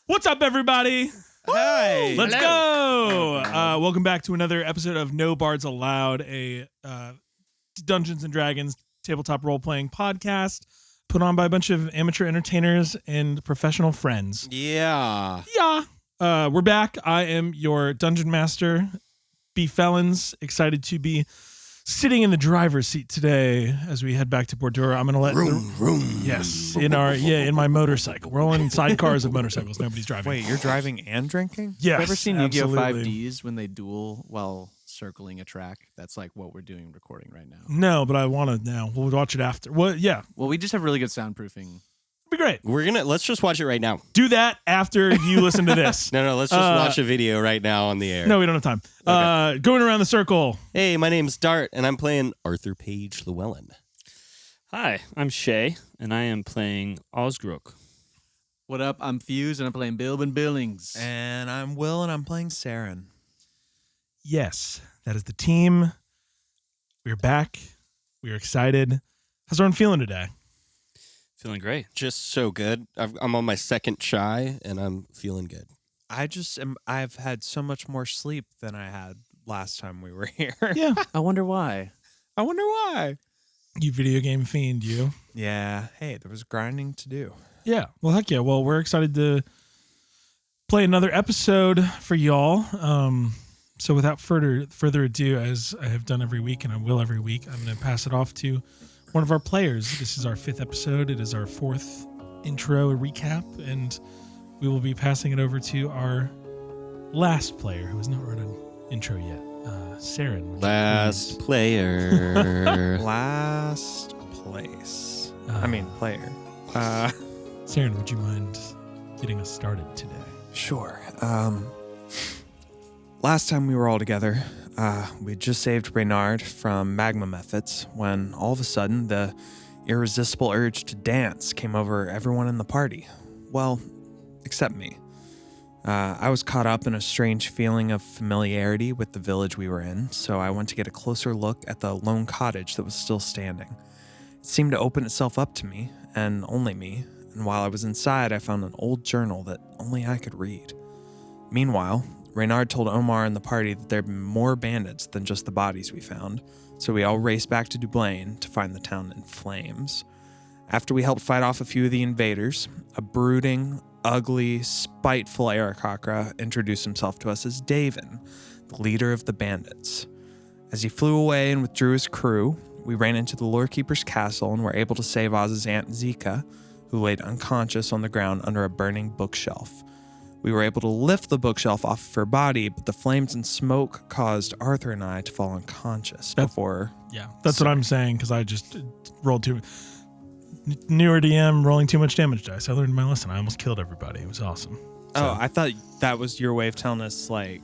What's up, everybody? Hi. Let's go. Welcome back to another episode of No Bards Allowed, a Dungeons and Dragons tabletop role-playing podcast put on by a bunch of amateur entertainers and professional friends. Yeah. We're back. I am your dungeon master, B. Felons. Excited to be sitting in the driver's seat today as we head back to Bordura. I'm going to let yes, in my motorcycle. We're all in sidecars of motorcycles. Nobody's driving. Wait, you're driving and drinking? Yes, Have you ever seen Yu-Gi-Oh! absolutely. 5Ds when they duel while circling a track? That's like what we're doing recording right now. No, but I want to now. We'll watch it after. Well, yeah, Well, we just have really good soundproofing. be great. Let's just watch it right now. Do that after you listen to this. No, let's just watch a video right now on the air. No, we don't have time. Okay. Going around the circle. Hey, my name's Dart, and I'm playing Arthur Page Llewellyn. Hi, I'm Shay, and I am playing Osgrok. What up? I'm Fuse, and I'm playing Bilbin Billings. And I'm Will, and I'm playing Saren. Yes, that is the team. We're back. We are excited. How's everyone feeling today? Feeling great. Just so good. I'm on my second chai, and I'm feeling good. I've had so much more sleep than I had last time we were here. Yeah. I wonder why. I wonder why. You video game fiend, you. Yeah. Hey, there was grinding to do. Yeah. Well, heck yeah. Well, we're excited to play another episode for y'all. So without further ado, as I have done every week, and I will every week, I'm going to pass it off to one of our players. This is our 5th episode. It is our 4th intro recap, and we will be passing it over to our last player who has not read an intro yet. Saren. would you Last please? player. Last place. Player. Saren, would you mind getting us started today? Sure. Last time we were all together, we just saved Reynard from magma methods when all of a sudden the irresistible urge to dance came over everyone in the party. Well, except me. I was caught up in a strange feeling of familiarity with the village we were in, so I went to get a closer look at the lone cottage that was still standing. It seemed to open itself up to me, and only me, and while I was inside, I found an old journal that only I could read. Meanwhile, Reynard told Omar and the party that there had been more bandits than just the bodies we found, so we all raced back to Dublin to find the town in flames. After we helped fight off a few of the invaders, a brooding, ugly, spiteful Aarakocra introduced himself to us as Davin, the leader of the bandits. As he flew away and withdrew his crew, we ran into the Lorekeeper's castle and were able to save Oz's aunt Zika, who laid unconscious on the ground under a burning bookshelf. We were able to lift the bookshelf off of her body, but the flames and smoke caused Arthur and I to fall unconscious before... Yeah, that's what I'm saying, because I just rolled too... Newer DM, rolling too much damage dice. I learned my lesson. I almost killed everybody. It was awesome. Oh, I thought that was your way of telling us, like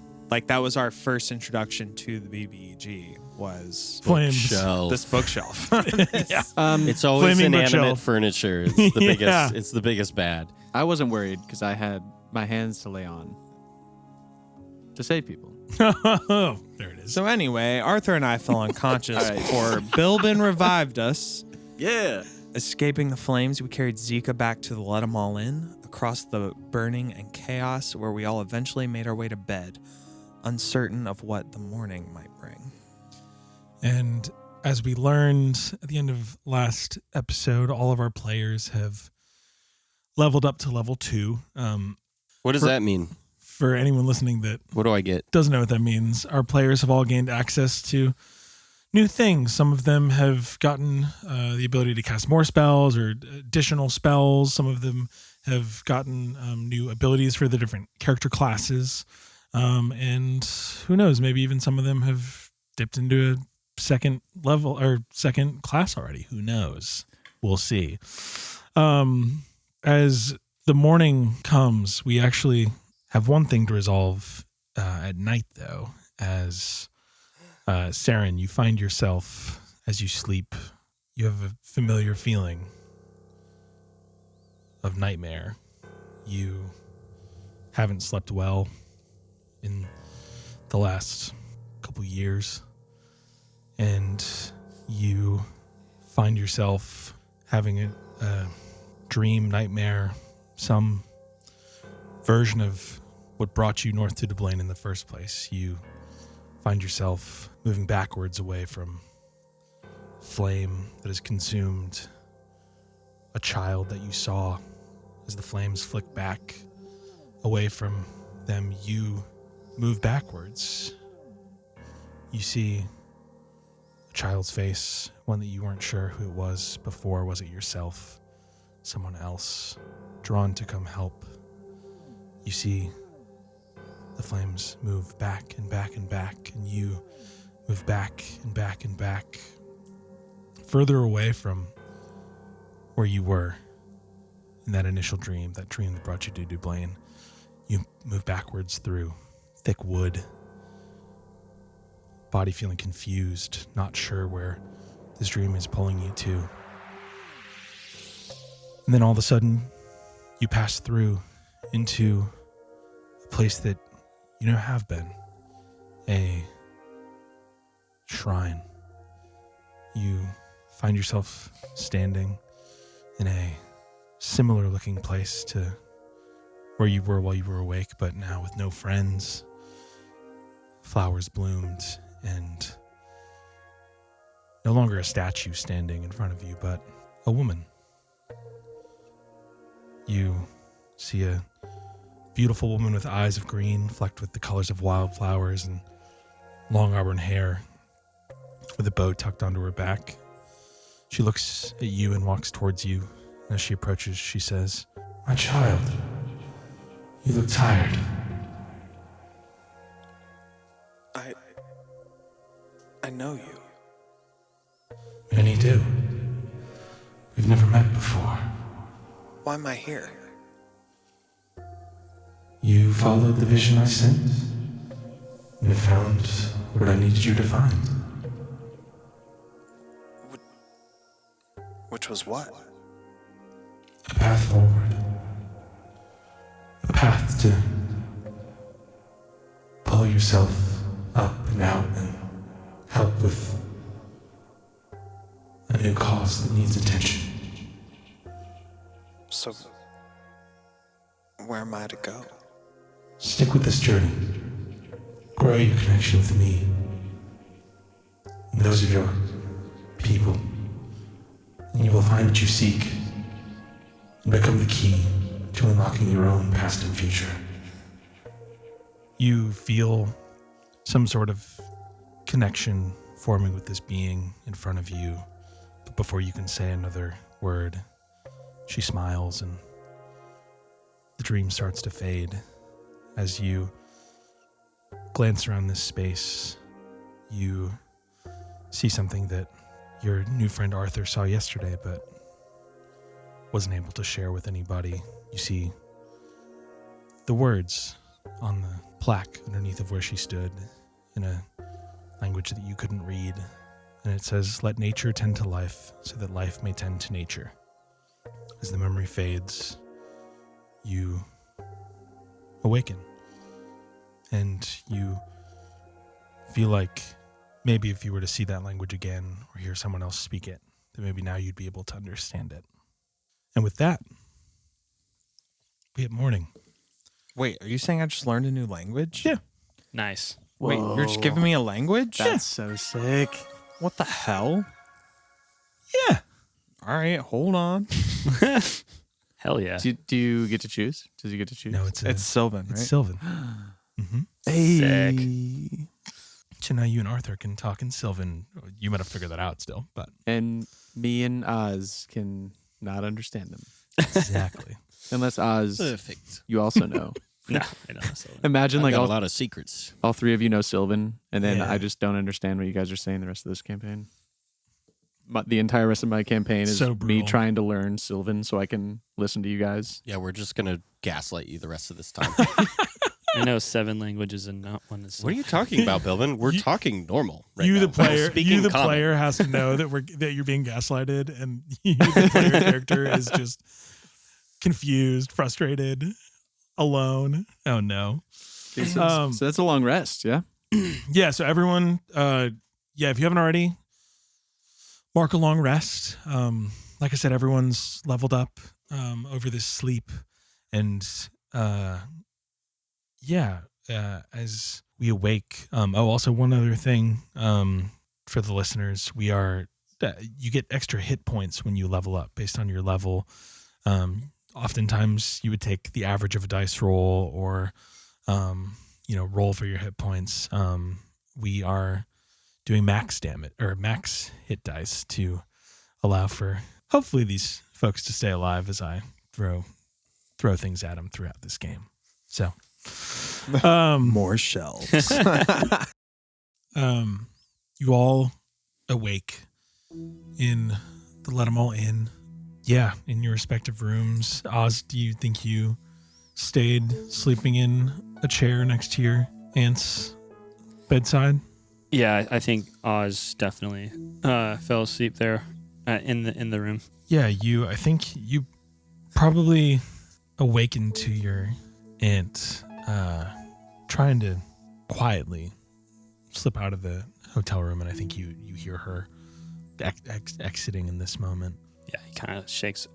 that was our first introduction to the BBEG, was Flames. Bookshelf. this bookshelf. Yeah. It's always Flaming inanimate bookshelf. furniture. It's the biggest. Yeah. It's the biggest bad. I wasn't worried because I had my hands to lay on to save people. Oh, there it is. So anyway, Arthur and I fell unconscious All right. before Bilbin revived us. Yeah. Escaping the flames, we carried Zika back to the Let 'Em All In, across the burning and chaos, where we all eventually made our way to bed, uncertain of what the morning might bring. And as we learned at the end of last episode, all of our players have leveled up to level 2. What does that mean? For anyone listening that What do I get? doesn't know what that means, our players have all gained access to new things. Some of them have gotten the ability to cast more spells or additional spells. Some of them have gotten new abilities for the different character classes. And who knows, maybe even some of them have dipped into a second level or second class already. Who knows? We'll see. As the morning comes, we actually have one thing to resolve at night, though, as Saren, you find yourself, as you sleep, you have a familiar feeling of nightmare. You haven't slept well in the last couple years, and you find yourself having a dream nightmare, some version of what brought you north to Dublin in the first place. You find yourself moving backwards away from flame that has consumed a child that you saw. As the flames flick back away from them, you move backwards. You see a child's face, one that you weren't sure who it was before. Was it yourself? Someone else? Drawn to come help. You see the flames move back and back and back, and you move back and back and back, further away from where you were in that initial dream, that dream that brought you to Dublin. You move backwards through thick wood, body feeling confused, not sure where this dream is pulling you to. And then all of a sudden, you pass through into a place that you have been, a shrine. You find yourself standing in a similar looking place to where you were while you were awake, but now with no friends. Flowers bloomed, and no longer a statue standing in front of you, but a woman. You see a beautiful woman with eyes of green flecked with the colors of wildflowers and long auburn hair with a bow tucked onto her back. She looks at you and walks towards you. And as she approaches, she says, "My child, you look tired." I know you. Many do. We've never met before. Why am I here? You followed the vision I sent and found what I needed you to find. Which was what? A path forward. A path to pull yourself up and out and help with a new cause that needs attention. So, where am I to go? Stick with this journey. Grow your connection with me and those of your people, and you will find what you seek and become the key to unlocking your own past and future. You feel some sort of connection forming with this being in front of you, but before you can say another word, she smiles and the dream starts to fade. As you glance around this space, you see something that your new friend Arthur saw yesterday, but wasn't able to share with anybody. You see the words on the plaque underneath of where she stood in a language that you couldn't read. And it says, "Let nature tend to life so that life may tend to nature." As the memory fades, you awaken. And you feel like maybe if you were to see that language again or hear someone else speak it, that maybe now you'd be able to understand it. And with that, we hit morning. Wait, are you saying I just learned a new language? Yeah. Nice. Wait, you're just giving me a language? That's so sick. What the hell? Yeah. All right, hold on. Hell yeah. Do you get to choose? Does he get to choose? No, it's Sylvan, right? It's Sylvan. Mm-hmm. Sick. So now you and Arthur can talk in Sylvan. You might have figured that out still, but And me and Oz can not understand them. exactly. Unless Oz, Perfect. you also know. No, I know. So. Imagine I've like got a all lot of secrets. three of you know Sylvan, and then Yeah. I just don't understand what you guys are saying the rest of this campaign. The entire rest of my campaign is So me brutal. trying to learn Sylvan so I can listen to you guys. Yeah, we're just gonna gaslight you the rest of this time. I know 7 languages and not one is. What are you talking about, Bilvin? We're You- talking normal right you now. the We're player speaking common. player has to know that you're being gaslighted, and you the player character is just confused, frustrated, alone. Oh no. So that's a long rest, yeah? Yeah, so everyone if you haven't already, mark a long rest. Like I said, everyone's leveled up over this sleep, and yeah, as we awake. Also one other thing, for the listeners, you get extra hit points when you level up based on your level. Oftentimes you would take the average of a dice roll or, roll for your hit points. We are doing max damage or max hit dice to allow for hopefully these folks to stay alive as I throw things at them throughout this game. So, More shelves. You all awake in the Let 'em All In. Yeah, in your respective rooms. Oz, do you think you stayed sleeping in a chair next to your aunt's bedside? Yeah, I think Oz definitely fell asleep there in the room. Yeah, I think you probably awakened to your aunt trying to quietly slip out of the hotel room, and I think you hear her exiting in this moment. Yeah, he kind of shakes.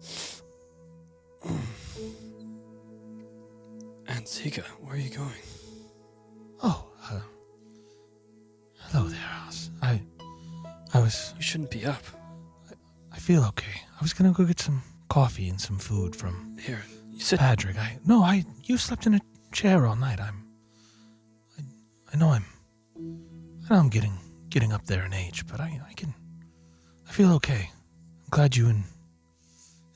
Antigua, where are you going? Oh, hello there, Oz. I was. You shouldn't be up. I feel okay. I was gonna go get some coffee and some food from Here, you said. Patrick. You slept in a chair all night. I know I'm getting up there in age, but I feel okay. I'm glad you and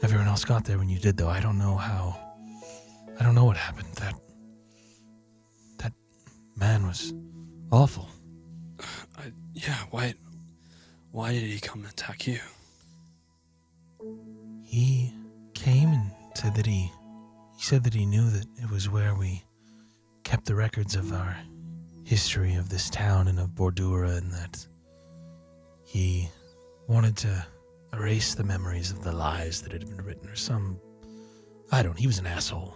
everyone else got there when you did, though. I don't know what happened. That man was awful. Yeah, why did he come and attack you? He came and said that he said that he knew that it was where we kept the records of our history of this town and of Bordura, and that he wanted to erase the memories of the lies that had been written, or he was an asshole.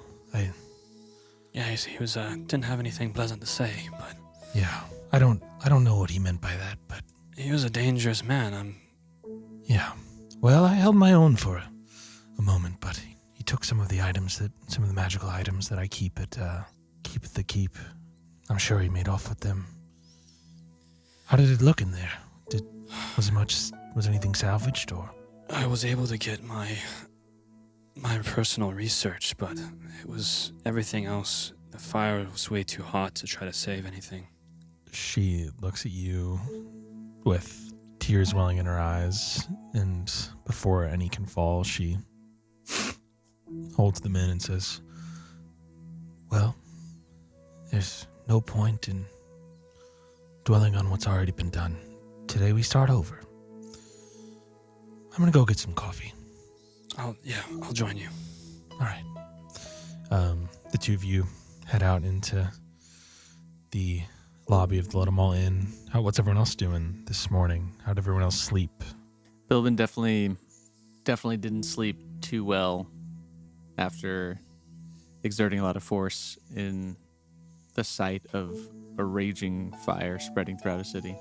Yeah, he was didn't have anything pleasant to say, but Yeah, I don't know what he meant by that, but he was a dangerous man. yeah. Well, I held my own for a moment, but he took some of the magical items that I keep at the keep. I'm sure he made off with them. How did it look in there? Was anything salvaged, or? I was able to get my personal research, but it was everything else. The fire was way too hot to try to save anything. She looks at you with tears welling in her eyes, and before any can fall, she holds them in and says, "Well, there's no point in dwelling on what's already been done. Today we start over. I'm gonna go get some coffee." I'll join you. All right. The two of you head out into the lobby of the Let 'em All In. What's everyone else doing this morning? How'd everyone else sleep? Bilbin definitely didn't sleep too well after exerting a lot of force in the sight of a raging fire spreading throughout a city.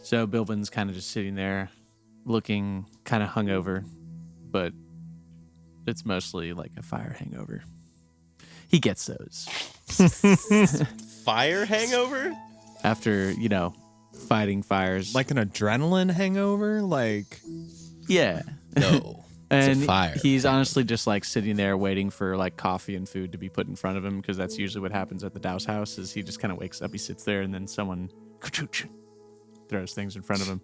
So Bilbin's kind of just sitting there looking kind of hungover, but it's mostly like a fire hangover. He gets those. Fire hangover? After, fighting fires. Like an adrenaline hangover? Like, yeah. No. And It's a fire. he's honestly just like sitting there waiting for like coffee and food to be put in front of him, because that's usually what happens at the Douse house. Is he just kind of wakes up, he sits there, and then someone throws things in front of him.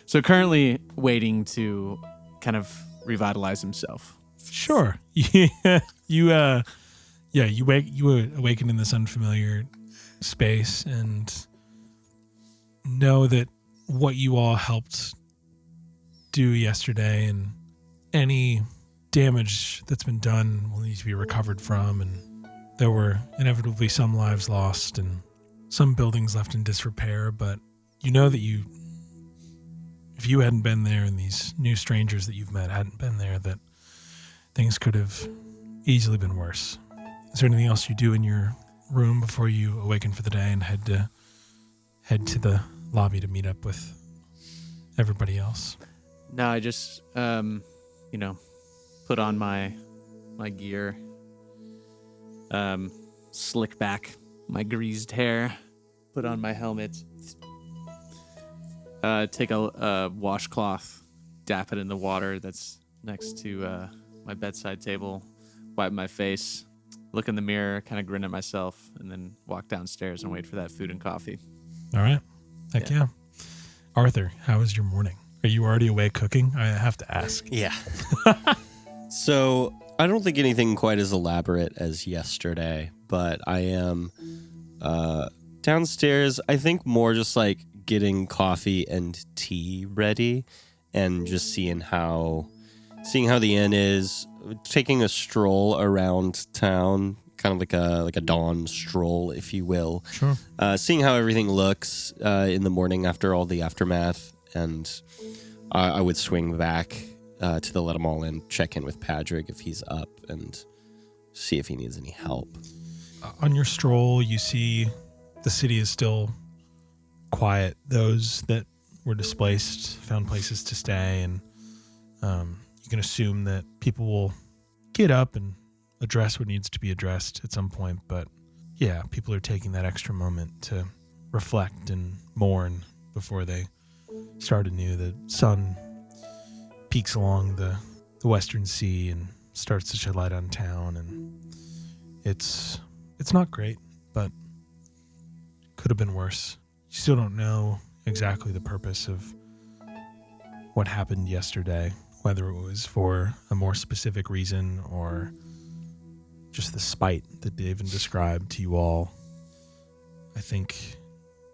So currently waiting to kind of revitalize himself. Sure. You awaken in this unfamiliar space and know that what you all helped do yesterday and any damage that's been done will need to be recovered from, and there were inevitably some lives lost and some buildings left in disrepair, but you know that if you hadn't been there and these new strangers that you've met hadn't been there, that things could have easily been worse. Is there anything else you do in your room before you awaken for the day and head to the lobby to meet up with everybody else? No, I just, put on my gear Slick back my greased hair, put on my helmet, take a washcloth, dap it in the water that's next to my bedside table, wipe my face, look in the mirror, kind of grin at myself, and then walk downstairs and wait for that food and coffee. All right. Heck yeah. Arthur, how was your morning? Are you already awake cooking? I have to ask. Yeah. So I don't think anything quite as elaborate as yesterday, but I am downstairs. I think more just like getting coffee and tea ready, and just seeing how the inn is, taking a stroll around town, kind of like a dawn stroll, if you will. Sure. Seeing how everything looks in the morning after all the aftermath, and I would swing back to the Let 'em All In, check in with Patrick if he's up, and see if he needs any help. On your stroll, you see the city is still quiet. Those that were displaced found places to stay, and you can assume that people will get up and address what needs to be addressed at some point. But yeah, people are taking that extra moment to reflect and mourn before they start anew. The sun peaks along the western sea and starts to shed light on town, and it's not great, but could have been worse. You still don't know exactly the purpose of what happened yesterday, whether it was for a more specific reason or just the spite that David described to you all. I think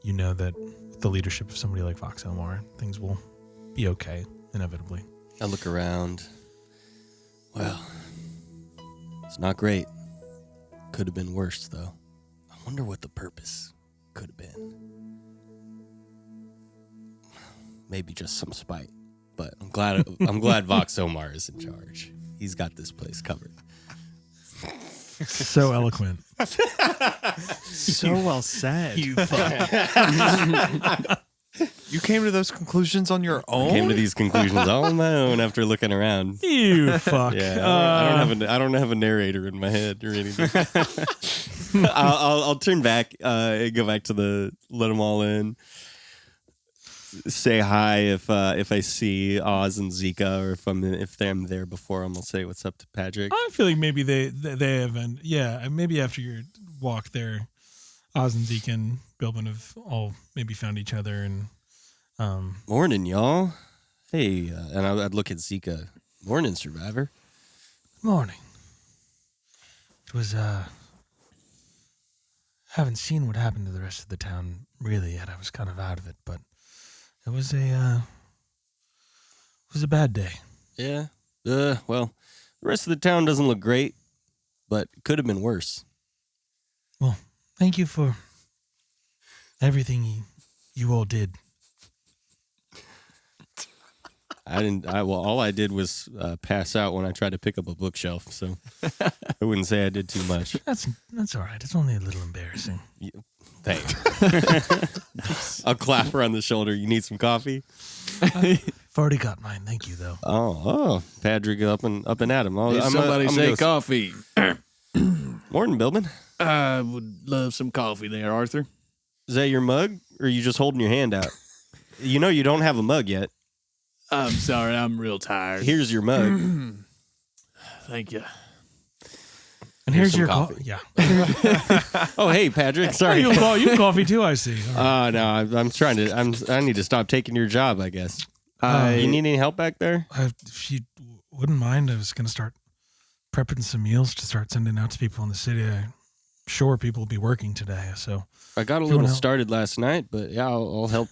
you know that with the leadership of somebody like Vox Elmar, things will be okay, inevitably. I look around. Well, it's not great. Could have been worse, though. I wonder what the purpose could have been. Maybe just some spite, but I'm glad Vox Omar is in charge. He's got this place covered. So eloquent. So well said. You fuck. You came to those conclusions on your own? Came to these conclusions all on my own after looking around. You fuck. Yeah, I don't have a narrator in my head or anything. I'll turn back, and go back to the Let 'em All In. Say hi if I see Oz and Zika, or if I'm there before them. I'll say what's up to Patrick. I feel like maybe they haven't. Yeah, maybe after your walk there, Oz and Zeke and Bilbin have all maybe found each other, and Morning, y'all. Hey, and I'd look at Zika. Morning, survivor. morning. It was haven't seen what happened to the rest of the town really yet. I was kind of out of it, but it was a bad day. Yeah. Well, the rest of the town doesn't look great, but could have been worse. Well, thank you for everything you all did. All I did was pass out when I tried to pick up a bookshelf, so I wouldn't say I did too much. That's all right. It's only a little embarrassing. Thanks. I'll clap her on the shoulder. You need some coffee? I've already got mine. Thank you, though. Oh, Patrick up and at him. Somebody say coffee. Morning, Bilbin. I would love some coffee there, Arthur. Is that your mug, or are you just holding your hand out? You know you don't have a mug yet. I'm sorry, I'm real tired. Here's your mug. Thank you. And here's some your coffee. Yeah. Oh, hey, Patrick. Sorry. You have coffee too, I see. All right. No, I'm trying to. I need to stop taking your job, I guess. You need any help back there? If you wouldn't mind, I was going to start prepping some meals to start sending out to people in the city. I'm sure people will be working today, so I got a you little wanna help? started last night, but yeah, I'll help.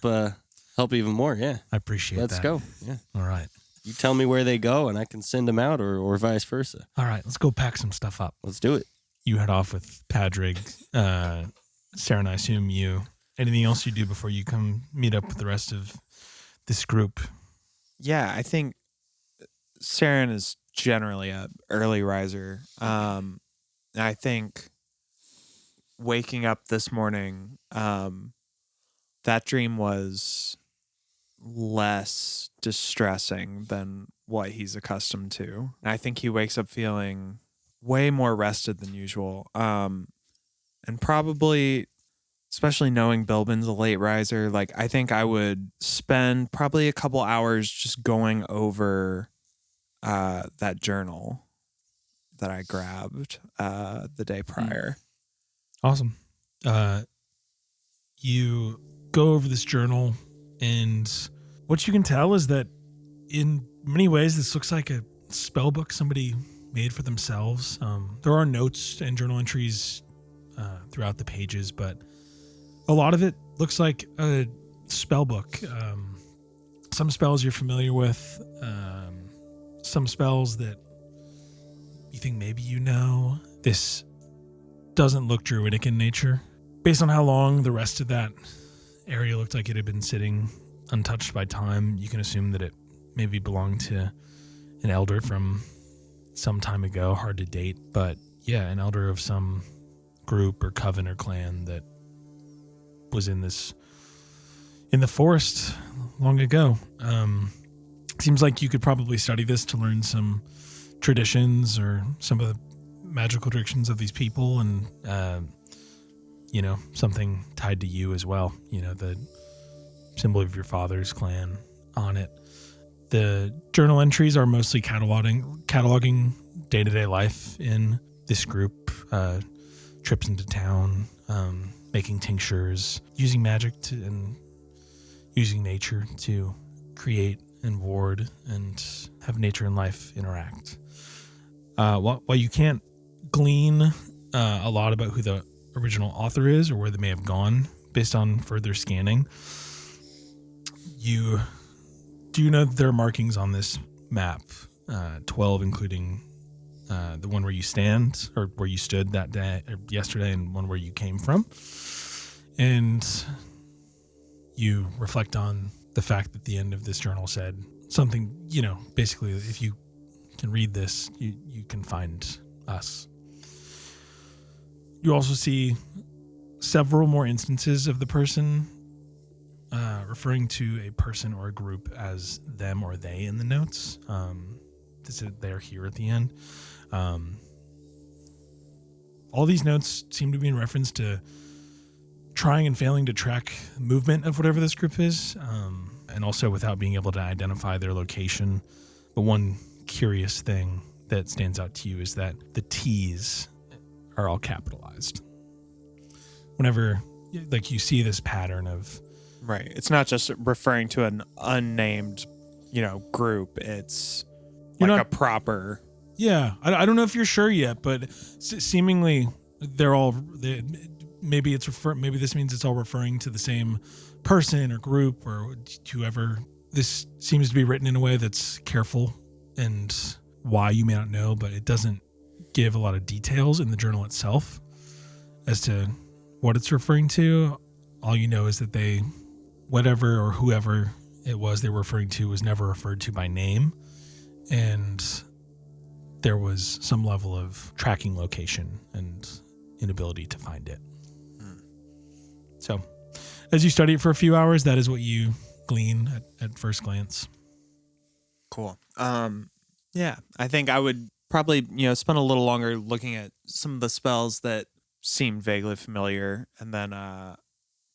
Help even more. Yeah. I appreciate that. Let's go. Yeah. All right. You tell me where they go, and I can send them out, or vice versa. All right. Let's go pack some stuff up. Let's do it. You head off with Padrig. Sarah and I assume you. Anything else you do before you come meet up with the rest of this group? Yeah, I think Saren is generally a early riser. And I think waking up this morning, that dream was less distressing than what he's accustomed to. And I think he wakes up feeling way more rested than usual. And probably, especially knowing Bilbin's a late riser, like I think I would spend probably a couple hours just going over that journal that I grabbed the day prior. Awesome. You go over this journal, and what you can tell is that in many ways this looks like a spell book somebody made for themselves. There are notes and journal entries throughout the pages, but a lot of it looks like a spell book. Some spells you're familiar with, some spells that you think maybe you know. This doesn't look druidic in nature. Based on how long the rest of that area looked like it had been sitting untouched by time, you can assume that it maybe belonged to an elder from some time ago, hard to date, but yeah, an elder of some group or coven or clan that was in the forest long ago. Seems like you could probably study this to learn some traditions or some of the magical traditions of these people, and something tied to you as well. The symbol of your father's clan on it. The journal entries are mostly cataloging day-to-day life in this group, trips into town, making tinctures, using magic and using nature to create and ward and have nature and life interact. While you can't glean a lot about who the original author is or where they may have gone based on further scanning, you do know that there are markings on this map, 12 including the one where you stand or where you stood that day or yesterday, and one where you came from. And you reflect on the fact that the end of this journal said something, basically, if you can read this, you can find us. You also see several more instances of the person referring to a person or a group as them or they in the notes. They're here at the end. All these notes seem to be in reference to trying and failing to track movement of whatever this group is, and also without being able to identify their location. But one curious thing that stands out to you is that the T's are all capitalized. Whenever you see this pattern of... Right. It's not just referring to an unnamed, group. It's a proper... Yeah. I don't know if you're sure yet, but seemingly they're all... Maybe this means it's all referring to the same person or group or whoever. This seems to be written in a way that's careful, and why you may not know, but it doesn't give a lot of details in the journal itself as to what it's referring to. All you know is that whatever or whoever it was they were referring to was never referred to by name, and there was some level of tracking location and inability to find it. So, as you study it for a few hours, that is what you glean at first glance. Cool. Yeah, I think I would probably, spend a little longer looking at some of the spells that seemed vaguely familiar, and then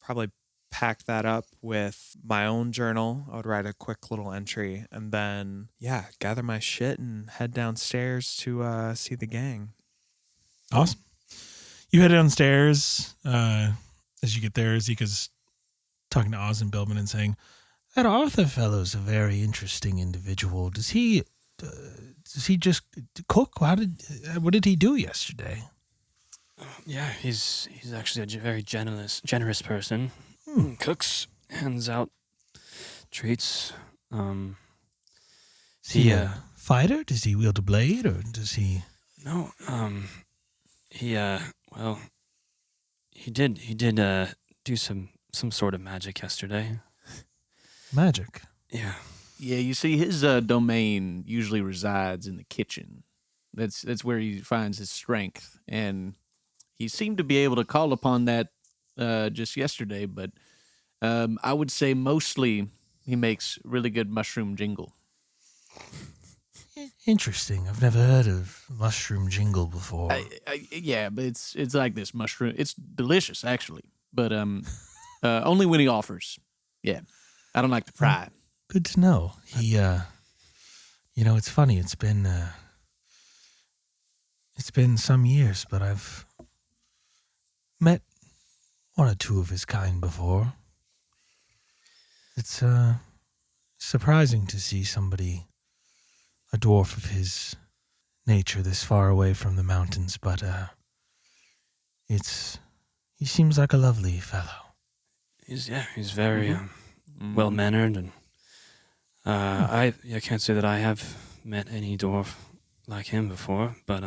probably pack that up with my own journal. I would write a quick little entry, and then, gather my shit and head downstairs to see the gang. Awesome. You head downstairs. As you get there, Zika's talking to Oz and Bilbin and saying, "That Arthur fellow's a very interesting individual. Does he just cook? What did he do yesterday?" Yeah, he's actually a very generous person. Cooks, hands out treats. Is he a fighter? Does he wield a blade, or does he? No. He did do some sort of magic yesterday. Magic. Yeah. Yeah, you see, his domain usually resides in the kitchen. That's where he finds his strength, and he seemed to be able to call upon that just yesterday. But I would say mostly he makes really good mushroom jingle. Interesting. I've never heard of mushroom jingle before. Yeah, but it's like this mushroom. It's delicious actually, but only when he offers. Yeah, I don't like to pry. Good to know. He, it's funny. It's been some years, but I've met one or two of his kind before. It's surprising to see somebody, a dwarf of his nature, this far away from the mountains, but he seems like a lovely fellow. He's very well mannered, and I can't say that I have met any dwarf like him before, but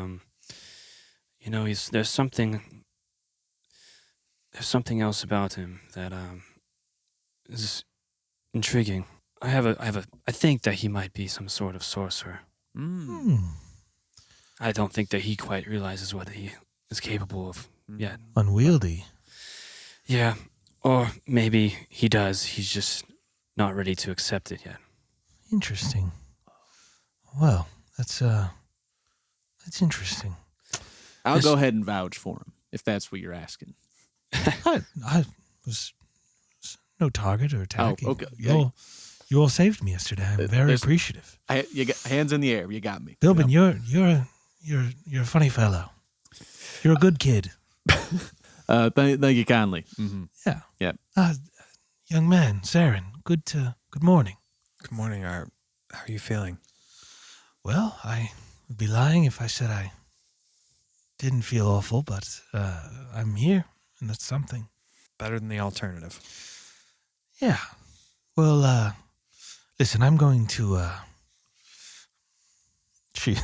there's something else about him that is intriguing. I think that he might be some sort of sorcerer. I don't think that he quite realizes what he is capable of yet. Unwieldy. Yeah, or maybe he does. He's just not ready to accept it yet. Interesting. Well, that's interesting. I'll go ahead and vouch for him if that's what you're asking. I was no target or attack. Oh, okay. You all saved me yesterday. I'm very appreciative. You got hands in the air. You got me. Bilbin, you're a funny fellow. You're a good kid. Thank you kindly. Mm-hmm. Yeah. Yeah. Young man, Saren. Good morning. Good morning. How are you feeling? Well, I would be lying if I said I didn't feel awful, but I'm here, and that's something. Better than the alternative. Yeah. Well, listen, I'm going to. She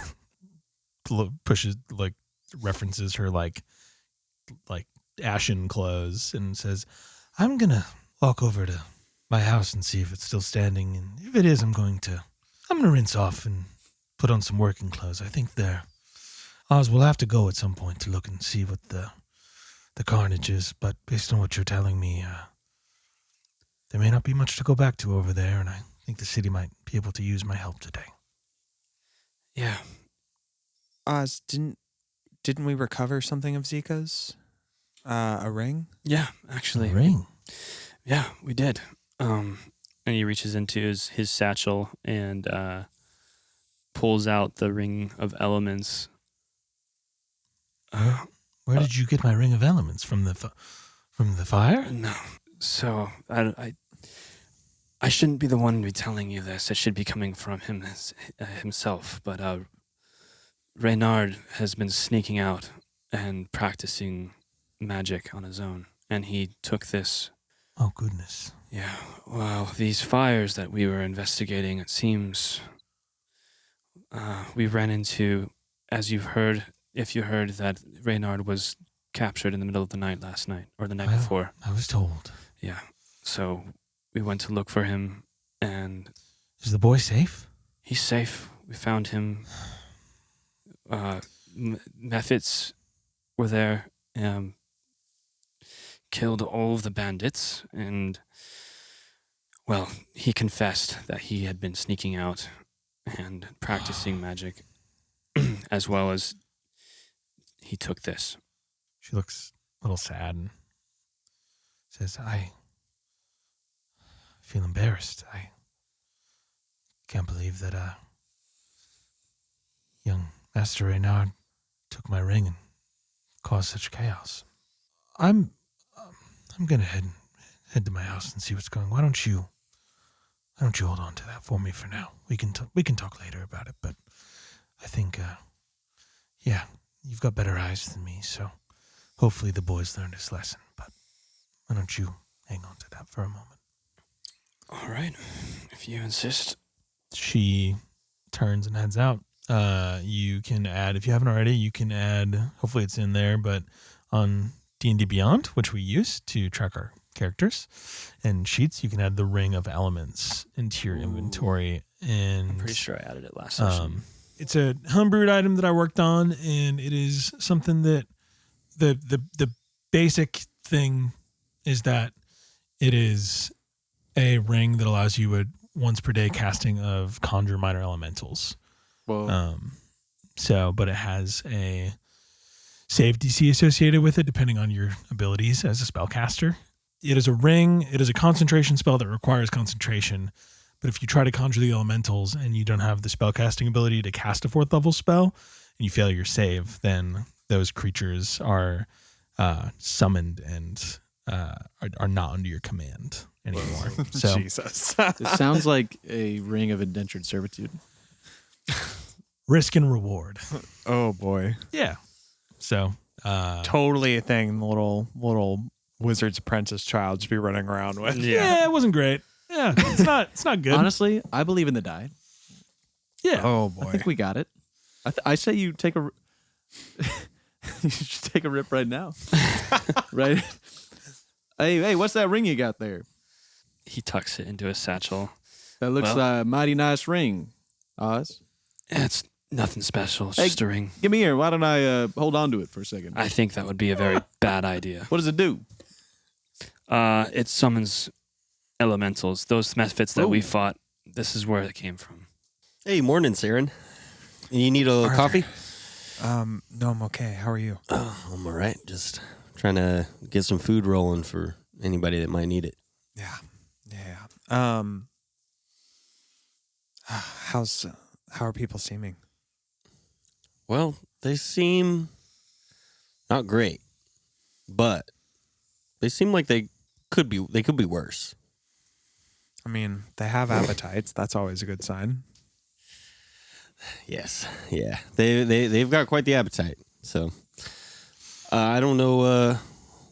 pushes, references her like ashen clothes and says, I'm gonna walk over to my house and see if it's still standing, and if it is, I'm gonna rinse off and put on some working clothes. I think Oz will have to go at some point to look and see what the carnage is, but based on what you're telling me, there may not be much to go back to over there, and I think the city might be able to use my help today. Yeah. Oz, didn't we recover something of Zika's? A ring? Yeah, actually. A ring? Yeah, we did. And he reaches into his satchel and pulls out the ring of elements. Where did you get my ring of elements? From the fire? No. So I shouldn't be the one to be telling you this. It should be coming from him himself. But Reynard has been sneaking out and practicing magic on his own, and he took this. Oh, goodness. Yeah. Well, these fires that we were investigating, it seems we ran into, as you've heard, if you heard that Reynard was captured in the middle of the night last night, or the night before. I was told. Yeah. So we went to look for him, and... Is the boy safe? He's safe. We found him. Mephits were there, killed all of the bandits, and, well, he confessed that he had been sneaking out and practicing magic, as well as he took this. She looks a little sad and says, I feel embarrassed. I can't believe that young Master Reynard took my ring and caused such chaos. I'm gonna head to my house and see what's going on. Why don't you hold on to that for me for now? We can talk later about it, but I think you've got better eyes than me, so hopefully the boys learned his lesson, but why don't you hang on to that for a moment? All right, if you insist. She turns and heads out. You can add, if you haven't already, you can add, hopefully it's in there, but on D&D Beyond, which we use to track our characters and sheets, you can add the Ring of Elements into your inventory. And I'm pretty sure I added it last session. It's a homebrewed item that I worked on, and it is something that the basic thing is that it is a ring that allows you a once per day casting of conjure minor elementals. Whoa. But it has a save DC associated with it, depending on your abilities as a spellcaster. It is a ring. It is a concentration spell that requires concentration. But if you try to conjure the elementals and you don't have the spellcasting ability to cast a 4th level spell and you fail your save, then those creatures are summoned and are not under your command anymore. So Jesus. It sounds like a ring of indentured servitude. risk and reward. Oh boy. Yeah. So Totally a thing the little Wizard's Apprentice child should be running around with. yeah, it wasn't great. Yeah, it's not good. Honestly, I believe in the die. Yeah. Oh I boy. think we got it. I say you take a. You should take a rip right now. Right. Hey, what's that ring you got there? He tucks it into his satchel. That looks Well- like a mighty nice ring. Oz, It's nothing special. It's Hey. just a ring. give me here. Why don't I hold on to it for a second? I think that would be a very bad idea. What does it do? It summons elementals. Those methods that we Ooh. fought. This is where it came from. Hey, morning, Saren. You need a Arthur. coffee? No, I'm okay. How are you? Oh, I'm all right. Just trying to get some food rolling for anybody that might need it. Yeah. How are people seeming? Well, they seem not great, but they seem like they could be worse. I mean, they have appetites. That's always a good sign. Yes, yeah, they've got quite the appetite. So I don't know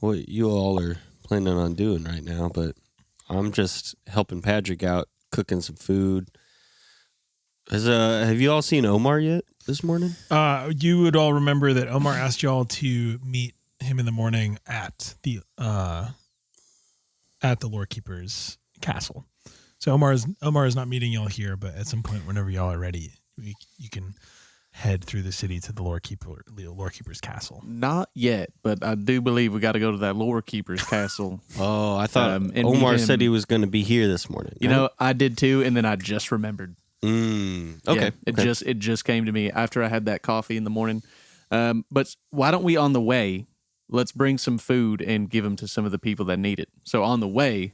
what you all are planning on doing right now, but I'm just helping Patrick out, cooking some food. Have you all seen Omar yet this morning? You would all remember that Omar asked y'all to meet him in the morning at the Lore Keeper's castle. So Omar is not meeting y'all here, but at some point, whenever y'all are ready, you can head through the city to the Lore Keeper's castle. Not yet, but I do believe we got to go to that Lore Keeper's castle. Oh, I thought and meet Omar him. said he was going to be here this morning. You know, I did too, and then I just remembered. Okay. Yeah, it just came to me after I had that coffee in the morning. But why don't we, on the way, let's bring some food and give them to some of the people that need it. So on the way,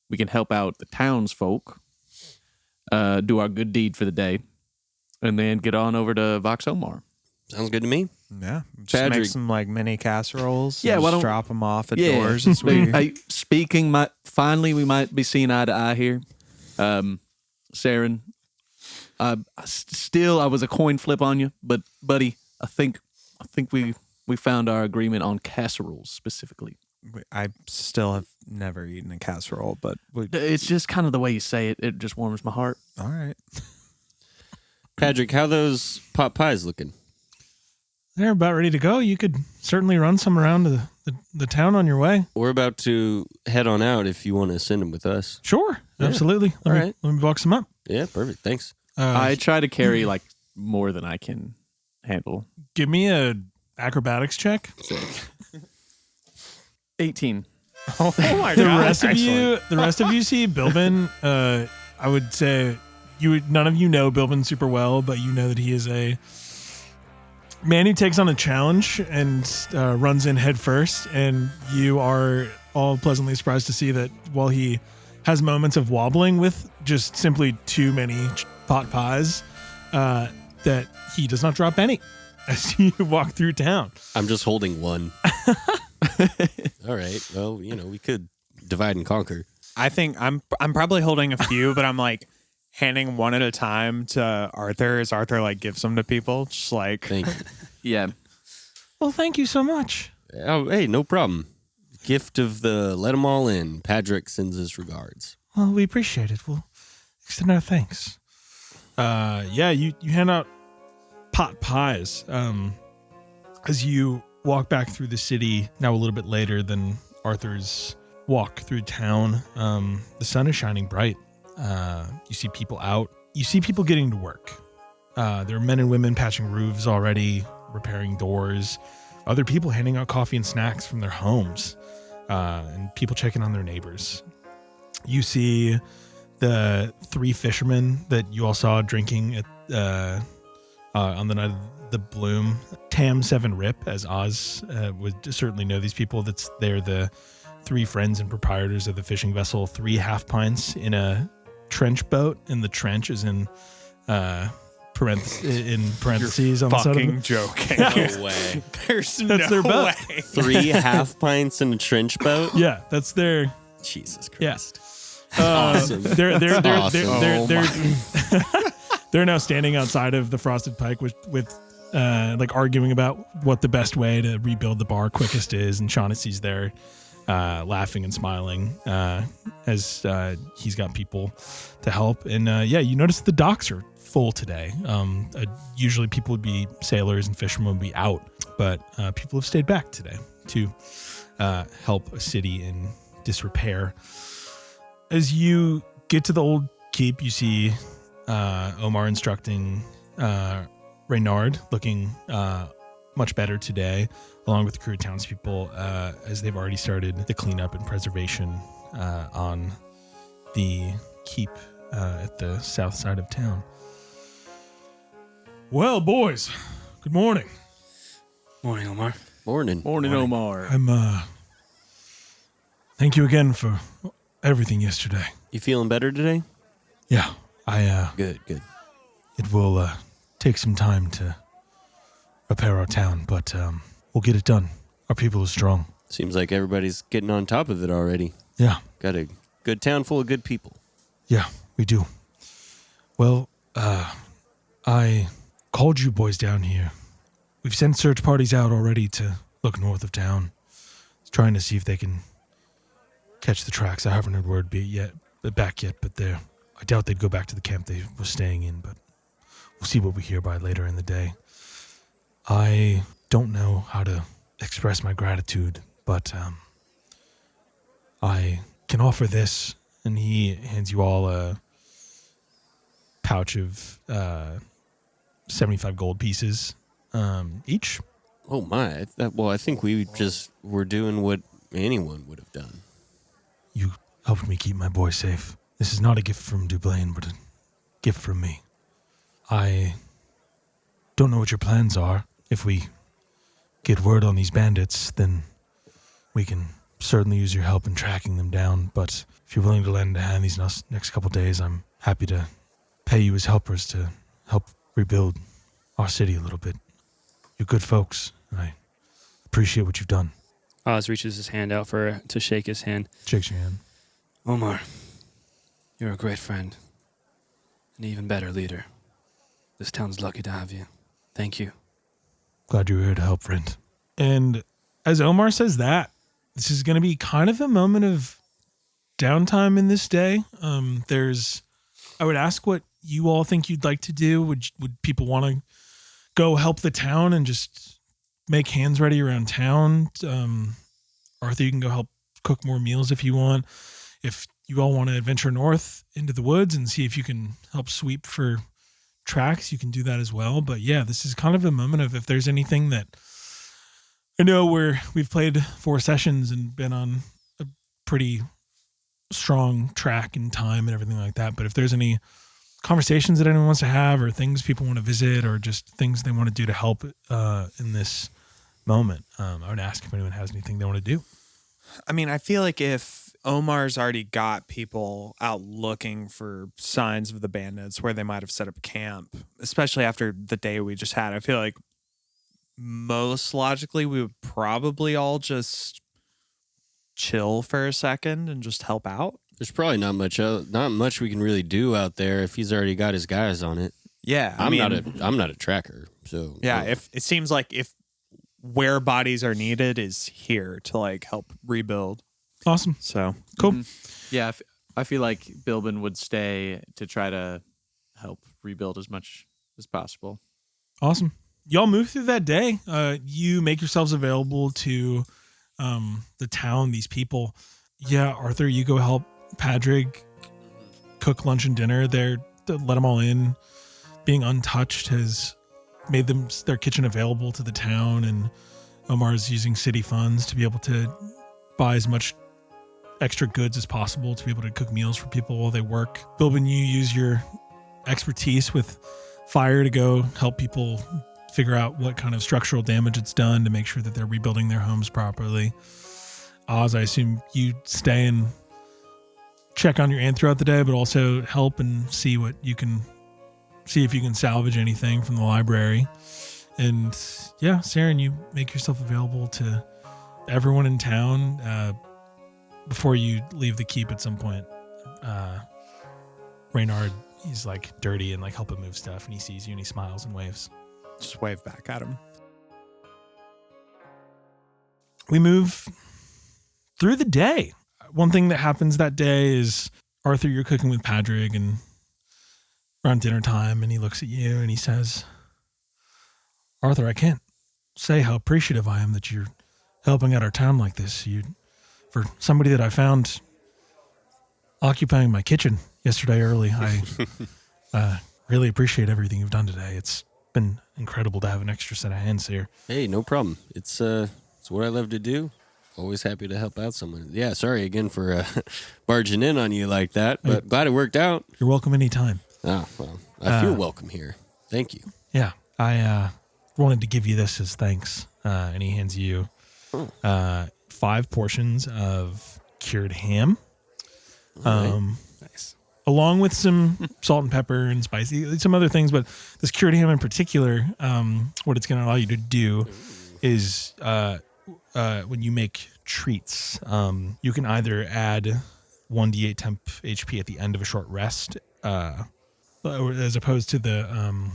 we can help out the townsfolk, do our good deed for the day, and then get on over to Vox Omar. Sounds good to me. Yeah. Just Patrick. make some like mini casseroles. Yeah, and why just don't- drop them off at Yeah. doors as we. Hey, finally, we might be seeing eye to eye here. Saren, I was a coin flip on you, but buddy, I think we found our agreement on casseroles specifically. I still have never eaten a casserole, but It's just kind of the way you say it. It just warms my heart. all right. Patrick, how those pot pies looking? They're about ready to go. You could certainly run some around to the town on your way. We're about to head on out if you want to send them with us. Sure, Yeah. absolutely. All Let right. me box them up. Yeah, perfect. Thanks. I try to carry like more than I can handle. Give me a acrobatics check. 18. Oh my The rest of you see Bilbin. I would say none of you know Bilbin super well, but you know that he is a man who takes on a challenge and runs in head first. And you are all pleasantly surprised to see that while he has moments of wobbling with just simply too many pot pies, that he does not drop any as you walk through town. I'm just holding one. All right. Well, we could divide and conquer. I think I'm probably holding a few, but I'm like handing one at a time to Arthur as Arthur like gives them to people. Just like Thank you. Yeah. Well, thank you so much. Oh, hey, no problem. Gift of the let 'em all in. Patrick sends his regards. Well, we appreciate it. We'll extend our thanks. You hand out pot pies as you walk back through the city now a little bit later than Arthur's walk through town. The sun is shining bright. You see people out. You see people getting to work. There are men and women patching roofs already, repairing doors. Other people handing out coffee and snacks from their homes, and people checking on their neighbors. You see the 3 fishermen that you all saw drinking at on the night of the bloom. Tam 7 Rip, as Oz would certainly know these people. They're the 3 friends and proprietors of the fishing vessel 3 Half Pints in a trench boat, and the trench is in parentheses on the side of Fucking it. joking. No way. There's That's their boat. way. 3 half pints in a trench boat? Yeah, that's their. Jesus Yeah. Christ. Awesome. They're Awesome. they're now standing outside of the Frosted Pike with like arguing about what the best way to rebuild the bar quickest is, and Shaughnessy's there laughing and smiling as he's got people to help. And yeah, you notice the docks are full today. Usually people would be sailors and fishermen would be out, but people have stayed back today to help a city in disrepair. As you get to the old keep, you see Omar instructing Reynard, looking much better today, along with the crew of townspeople, as they've already started the cleanup and preservation on the keep at the south side of town. Well, boys, good morning. Morning, Omar. Morning. Morning, Omar. I'm thank you again for everything yesterday. You feeling better today? Yeah, I Good. it will take some time to repair our town, but we'll get it done. Our people are strong. Seems like everybody's getting on top of it already. Yeah, Got a good town full of good people. yeah, we do. Well, I called you boys down here. We've sent search parties out already to look north of town, trying to see if they can catch the tracks. I haven't heard word back yet, but I doubt they'd go back to the camp they were staying in, but we'll see what we hear by later in the day. I don't know how to express my gratitude, but I can offer this, and he hands you all a pouch of 75 gold pieces each. Oh my. I think we just were doing what anyone would have done. You helped me keep my boy safe. This is not a gift from Duplain, but a gift from me. I don't know what your plans are. If we get word on these bandits, then we can certainly use your help in tracking them down. But if you're willing to lend a hand these next couple days, I'm happy to pay you as helpers to help rebuild our city a little bit. You're good folks, and I appreciate what you've done. Oz reaches his hand out to shake his hand. Shakes your hand. Omar, you're a great friend. An even better leader. This town's lucky to have you. Thank you. Glad you were here to help, friend. And as Omar says that, this is going to be kind of a moment of downtime in this day. I would ask what you all think you'd like to do. Would people want to go help the town and just make hands ready around town? Arthur, you can go help cook more meals if you want. If you all want to adventure north into the woods and see if you can help sweep for tracks, you can do that as well. But yeah, this is kind of a moment of if there's anything that I know we've played 4 sessions and been on a pretty strong track in time and everything like that. But if there's any conversations that anyone wants to have or things people want to visit or just things they want to do to help in this moment, I would ask if anyone has anything they want to do. I mean, I feel like if Omar's already got people out looking for signs of the bandits where they might have set up camp, especially after the day we just had, I feel like most logically we would probably all just chill for a second and just help out. There's probably not much we can really do out there if he's already got his guys on it. Yeah, I'm not a tracker, so yeah. If it seems like if where bodies are needed is here to like help rebuild. Awesome. So Cool. Yeah, I feel like Bilbin would stay to try to help rebuild as much as possible. Awesome. Y'all move through that day. You make yourselves available to the town, these people. Yeah, Arthur, you go help Padrig cook lunch and dinner. Let them all in. Being untouched has made their kitchen available to the town, and Omar's using city funds to be able to buy as much extra goods as possible to be able to cook meals for people while they work. Bilbin, you use your expertise with fire to go help people figure out what kind of structural damage it's done to make sure that they're rebuilding their homes properly. Oz, I assume you stay and check on your aunt throughout the day, but also help and see if you can salvage anything from the library. And yeah, Saren, you make yourself available to everyone in town before you leave the keep at some point. Reynard, he's like dirty and like helping move stuff, and he sees you and he smiles and waves. Just wave back at him. We move through the day. One thing that happens that day is, Arthur, you're cooking with Padrig and around dinner time, and he looks at you and he says, Arthur, I can't say how appreciative I am that you're helping out our town like this. For somebody that I found occupying my kitchen yesterday early, I really appreciate everything you've done today. It's been incredible to have an extra set of hands here. Hey, no problem. It's what I love to do. Always happy to help out someone. Yeah, sorry again for barging in on you like that, but glad it worked out. You're welcome anytime. Oh, well, I feel welcome here. Thank you. Yeah, I wanted to give you this as thanks. And he hands you 5 portions of cured ham. Nice. Along with some salt and pepper and spicy, some other things, but this cured ham in particular, what it's going to allow you to do is when you make treats, you can either add 1d8 temp HP at the end of a short rest, as opposed to the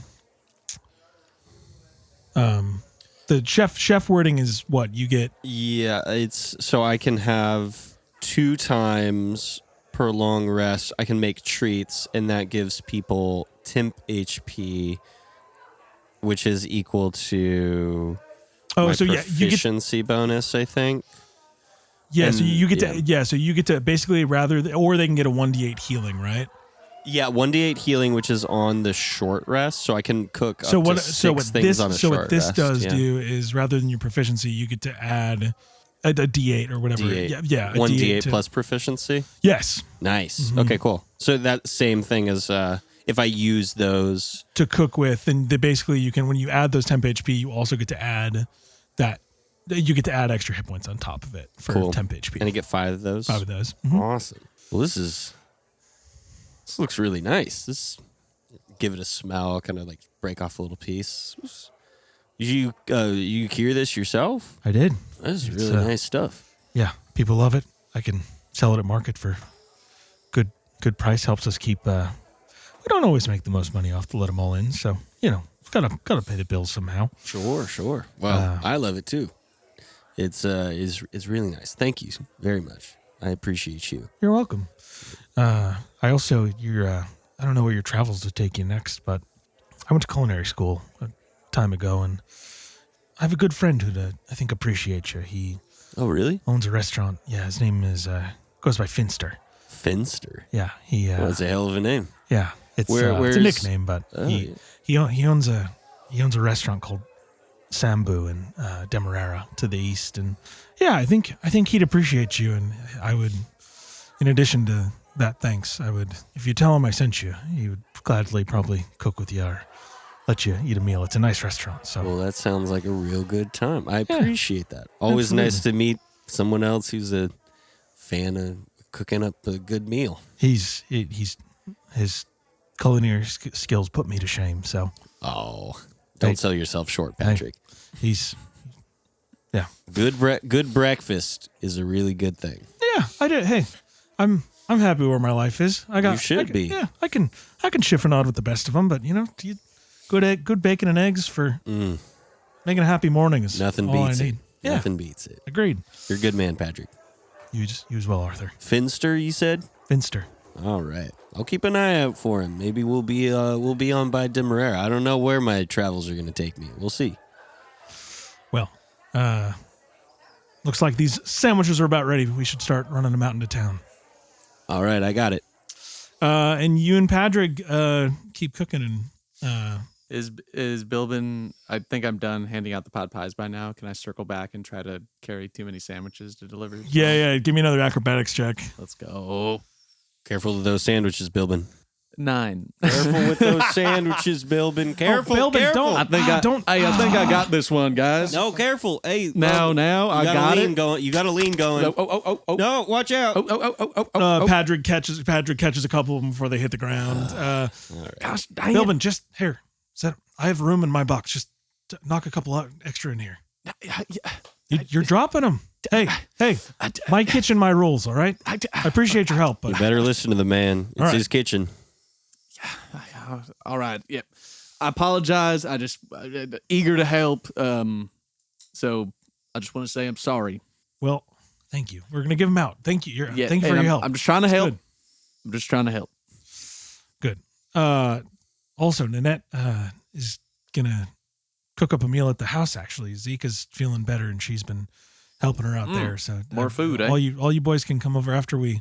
chef wording is what you get. Yeah, it's so I can have 2 times per long rest. I can make treats, and that gives people temp HP, which is equal to my proficiency bonus, I think. Yeah, And, so you get to basically or they can get a 1d8 healing, right? Yeah, 1d8 healing, which is on the short rest, so I can cook So up what? to 6 things This on a short rest. do is rather than your proficiency, you get to add a D8 or whatever. D8. Yeah, a 1d8 plus proficiency. Yes, Nice. Mm-hmm. Okay, cool. So that same thing as if I use those. to cook with, and basically you can, when you add those temp HP, you also get to add that. You get to add extra hit points on top of it for Cool. temp HP. And I get 5 of those. 5 of those. Mhm. Awesome. Well, this looks really nice. Give it a smell, kind of like break off a little piece. You cure this yourself? I did. That's It's, really nice stuff. Yeah, people love it. I can sell it at market for good price. Helps us keep. We don't always make the most money off the let them all in, so gotta pay the bills somehow. Sure. Well, I love it too. It's really nice. Thank you very much. I appreciate you. You're welcome. I also I don't know where your travels would take you next, but I went to culinary school a time ago, and I have a good friend who'd I think appreciate you. He Oh, really? owns a restaurant. Yeah, his name is goes by Finster. Finster. Yeah, he. Well, that's a hell of a name. Yeah, it's Where's a nickname, but Oh, he owns a restaurant called Sambu in Demerara to the east, and yeah, I think he'd appreciate you, and I would, in addition to that, thanks, I would, if you tell him I sent you, he would gladly probably cook with you or let you eat a meal. It's a nice restaurant, so Well, that sounds like a real good time. I appreciate that. Always absolutely. nice to meet someone else who's a fan of cooking up a good meal. he's his culinary skills put me to shame. So Oh, don't Hey. sell yourself short, Patrick. he's Good breakfast is a really good thing. yeah. I did. Hey, I'm happy where my life is. You should be. Yeah, I can chiffonade with the best of them, but good bacon and eggs for making a happy morning is Nothing all beats I it. need. Yeah, Nothing beats it. agreed. You're a good man, Patrick. You as well, Arthur. Finster, you said? Finster. All right. I'll keep an eye out for him. Maybe we'll be on by Demerara. I don't know where my travels are going to take me. We'll see. Well, looks like these sandwiches are about ready. We should start running them out into town. All right, I got it. And you and Padrig keep cooking and Is Bilbin? I think I'm done handing out the pot pies by now. Can I circle back and try to carry too many sandwiches to deliver? yeah. Give me another acrobatics check. Let's go. Careful of those sandwiches, Bilbin. 9. Careful with those sandwiches, Bilbin. Careful, Bilbin, careful. don't. I think I got this one, guys. No, careful. Hey, Now, you I got got a lean it. going. You got a lean going. Oh. No, watch out. Padrick catches a couple of them before they hit the ground. Gosh dang it. Bilbin, just here. I have room in my box. Just knock a couple out extra in here. You're dropping them. Hey, my kitchen, my rules. All right. I appreciate your help, You but better listen to the man. It's All right. his kitchen. All right. Yep. I apologize. I just eager to help. So I just want to say I'm sorry. well, thank you. We're gonna give them out. Thank you. Yeah, Thank you for and your help. I'm just trying to help. Good. I'm just trying to help. Good. Also, Nanette is gonna cook up a meal at the house. Actually, Zika's feeling better, and she's been helping her out there. So more food, eh? All you boys can come over after we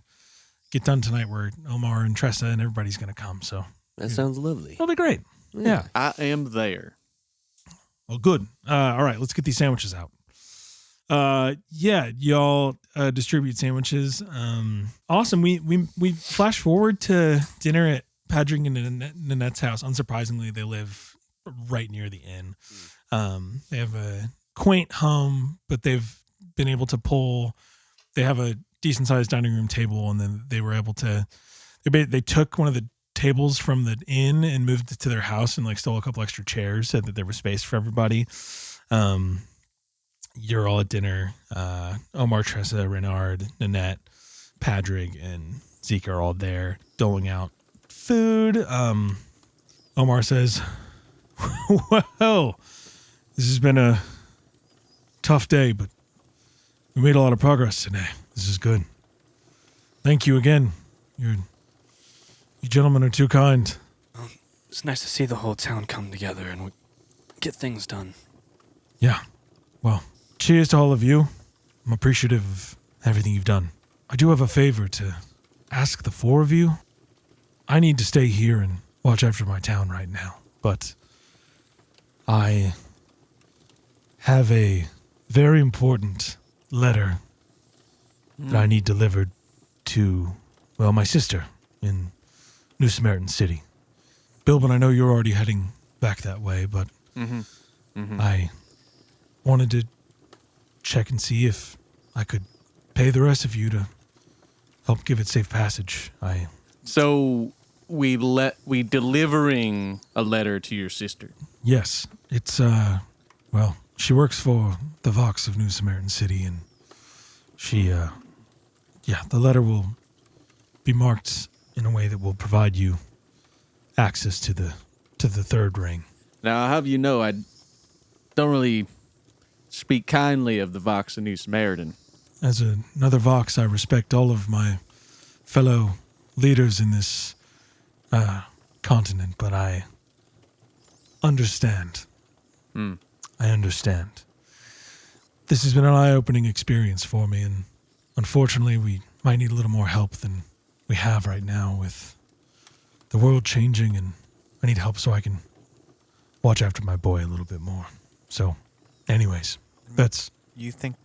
get done tonight. Where Omar and Tressa and everybody's gonna come. So That sounds lovely. it'll be great. Yeah. I am there. Well, good. All right, let's get these sandwiches out. Yeah, y'all distribute sandwiches. Awesome. We flash forward to dinner at Padrick and Nanette's house. Unsurprisingly, they live right near the inn. They have a quaint home, but they've been able to they have a decent sized dining room table, and then they were able to, they took one of the tables from the inn and moved it to their house and like stole a couple extra chairs so that there was space for everybody. You're all at dinner. Omar, Tressa, Renard, Nanette, Padrick, and Zeke are all there doling out food. Omar says, well, this has been a tough day, but we made a lot of progress today. This is good. Thank you again. You gentlemen are too kind. It's nice to see the whole town come together and get things done. Yeah. Well, cheers to all of you. I'm appreciative of everything you've done. I do have a favor to ask the four of you. I need to stay here and watch after my town right now, but I have a very important letter that I need delivered to, well, my sister in New Samaritan City. Bilbin, I know you're already heading back that way, but I wanted to check and see if I could pay the rest of you to help give it safe passage. So we delivering a letter to your sister. Yes, it's well, she works for the Vox of New Samaritan City, and she the letter will be marked in a way that will provide you access to the third ring. Now, I'll have you know, I don't really speak kindly of the Vox of New Samaritan. As another Vox, I respect all of my fellow leaders in this continent, but I understand. I understand. This has been an eye-opening experience for me, and unfortunately, we might need a little more help than we have right now with the world changing, and I need help so I can watch after my boy a little bit more. So, anyways, that's... You think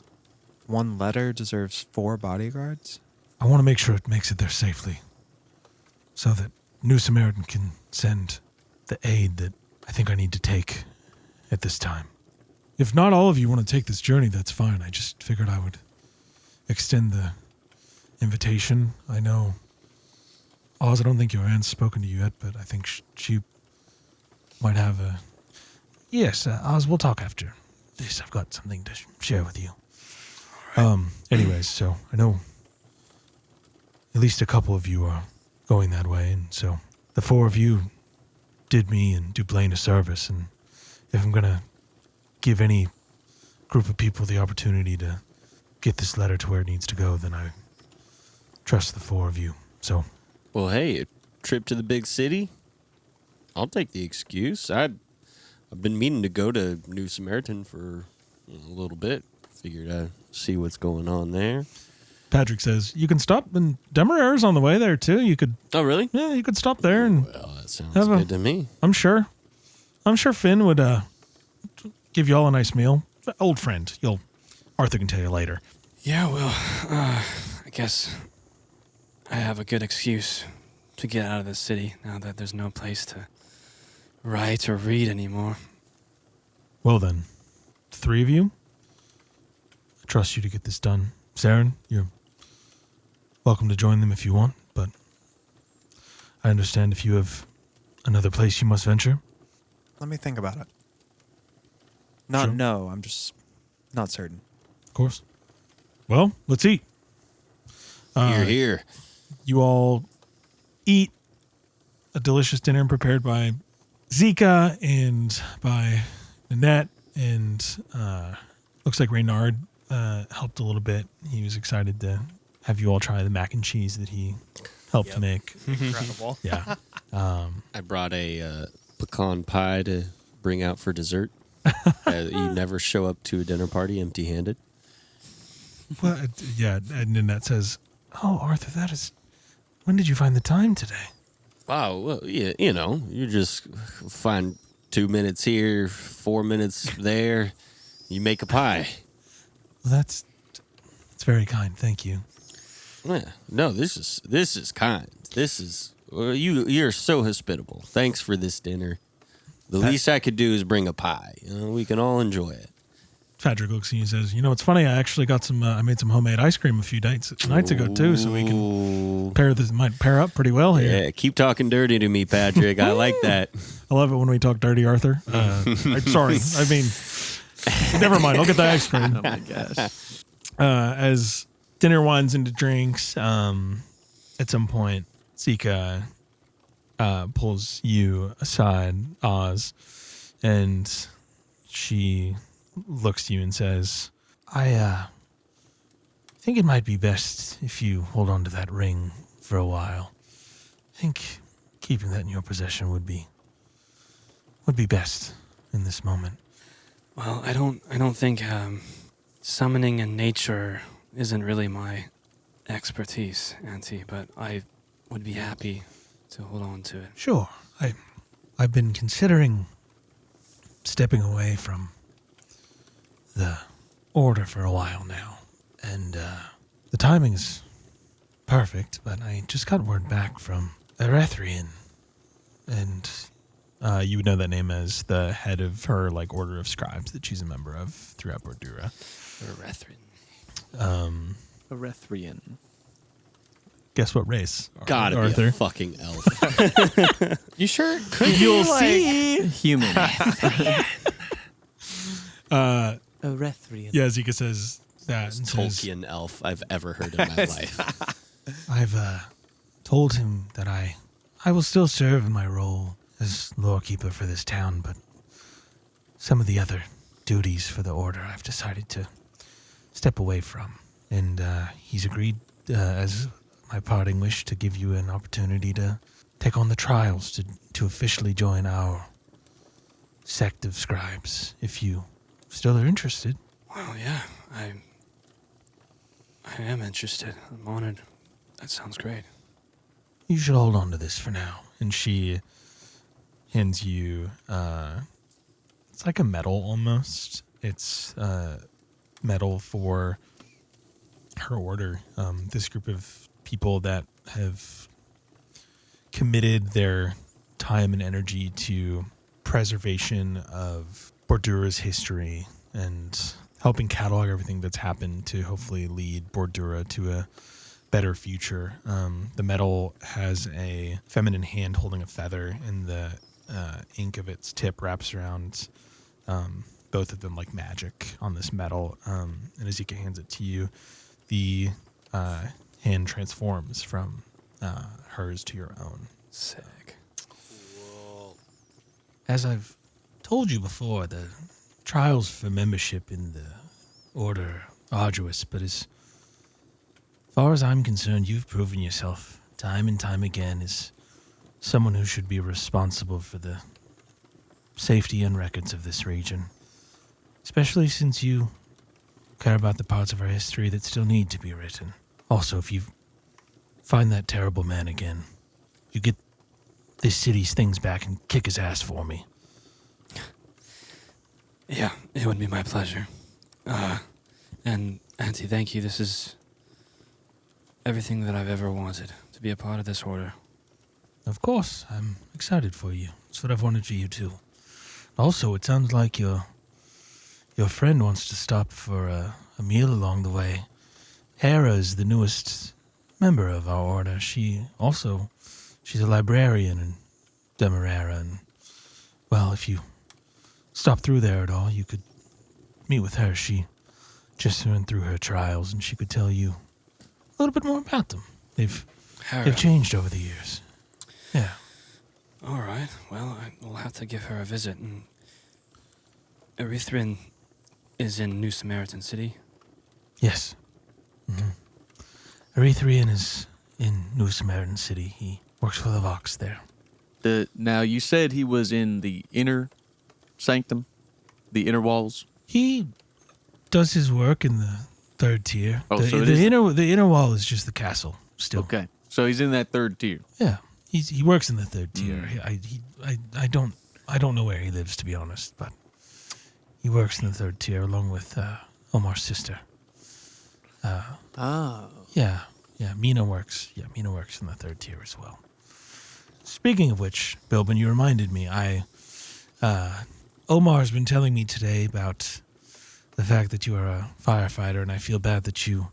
one letter deserves 4 bodyguards? I want to make sure it makes it there safely so that New Samaritan can send the aid that I think I need to take at this time. If not all of you want to take this journey, that's fine. I just figured I would extend the invitation. I know, Oz, I don't think Joanne's spoken to you yet, but I think she might have a... Yes, Oz, we'll talk after this. I've got something to share with you. Anyways, so I know at least a couple of you are going that way, and so the 4 of you did me and Duplain a service, and if I'm going to give any group of people the opportunity to get this letter to where it needs to go, then I trust the 4 of you. So, Well, hey, a trip to the big city? I'll take the excuse. I've been meaning to go to New Samaritan for a little bit. Figured I'd see what's going on there. Patrick says, you can stop, and Demerara's on the way there, too. You could, Oh, really? yeah, you could stop there, and Well, that sounds Have a- good to me. I'm sure Finn would give you all a nice meal. Old friend. Arthur can tell you later. Yeah, well, I guess I have a good excuse to get out of the city now that there's no place to write or read anymore. Well then, the three of you, I trust you to get this done. Saren, you're welcome to join them if you want, but I understand if you have another place you must venture. Let me think about it. Not Sure. no, I'm just not certain. Of course. Well, let's eat. Here, here. You all eat a delicious dinner prepared by Zika and by Nanette, and looks like Reynard helped a little bit. He was excited to have you all try the mac and cheese that he helped make. Incredible. Yeah. I brought a pecan pie to bring out for dessert. You never show up to a dinner party empty-handed. Well, yeah, and Nanette says, "Oh, Arthur, that is. When did you find the time today?" Wow, well, yeah, you know, you just find 2 minutes here, 4 minutes there, you make a pie. Well, that's very kind. Thank you. Yeah, no, this is kind. This is you're so hospitable. Thanks for this dinner. The least I could do is bring a pie. You know, we can all enjoy it. Patrick looks at you and says, "You know, it's funny. I actually got some. I made some homemade ice cream a few nights ago too, so we can Ooh. might pair up pretty well here." Yeah, keep talking dirty to me, Patrick. I like that. I love it when we talk dirty, Arthur. I'm sorry. I mean, never mind. I'll get the ice cream. Oh my gosh. As dinner winds into drinks, at some point, Zika pulls you aside, Oz, and she looks to you and says, I think it might be best if you hold on to that ring for a while. I think keeping that in your possession would be best in this moment." Well, I don't think summoning in nature isn't really my expertise, Auntie, but I would be happy to hold on to it. Sure. I've been considering stepping away from the order for a while now, and the timing is perfect, but I just got word back from Erethrian, and you would know that name as the head of her order of scribes that she's a member of throughout Bordura. Erethrin. Erethrian. Guess what race? Gotta be Arthur. a fucking elf. You sure? You'll see. Human. Erethrian. Yeah, Zika says that and says, Tolkien elf I've ever heard in my life. I've told him that I will still serve in my role as lorekeeper for this town, but some of the other duties for the order I've decided to step away from. And he's agreed, as my parting wish, to give you an opportunity to take on the trials, to officially join our sect of scribes, if you still are interested. Well, yeah, I am interested. I'm honored. That sounds great. You should hold on to this for now. And she hands you, it's like a medal almost. It's medal for her order. This group of people that have committed their time and energy to preservation of Bordura's history and helping catalog everything that's happened to hopefully lead Bordura to a better future. The medal has a feminine hand holding a feather, and the ink of its tip wraps around both of them like magic on this medal. And Azika hands it to you. The hand transforms from hers to your own. Sick. As I've told you before, the trials for membership in the order are arduous, but as far as I'm concerned, you've proven yourself time and time again as someone who should be responsible for the safety and records of this region, especially since you care about the parts of our history that still need to be written. Also, if you find that terrible man again, you get this city's things back and kick his ass for me. Yeah, it would be my pleasure. And Auntie, thank you. This is everything that I've ever wanted, to be a part of this order. Of course, I'm excited for you. That's what I've wanted for you too. Also, it sounds like your friend wants to stop for a meal along the way. Hera is the newest member of our order. She's a librarian in Demerara, and well, if you stop through there at all, you could meet with her. She just went through her trials, and she could tell you a little bit more about them. They've changed over the years. Yeah. All right. Well, we'll have to give her a visit. And Erythrin is in New Samaritan City. Yes. Mm-hmm. Erythrian is in New Samaritan City. He works for the Vox there. Now, you said he was in the inner sanctum, the inner walls. He does his work in the third tier. Oh, the, so it the is- inner wall is just the castle still. Okay, so he's in that third tier. Yeah. He works in the third tier. I don't know where he lives, to be honest, but he works in the third tier along with Omar's sister. Yeah, Mina works. Yeah, Mina works in the third tier as well. Speaking of which, Bilbin, you reminded me. Omar's been telling me today about the fact that you are a firefighter, and I feel bad that you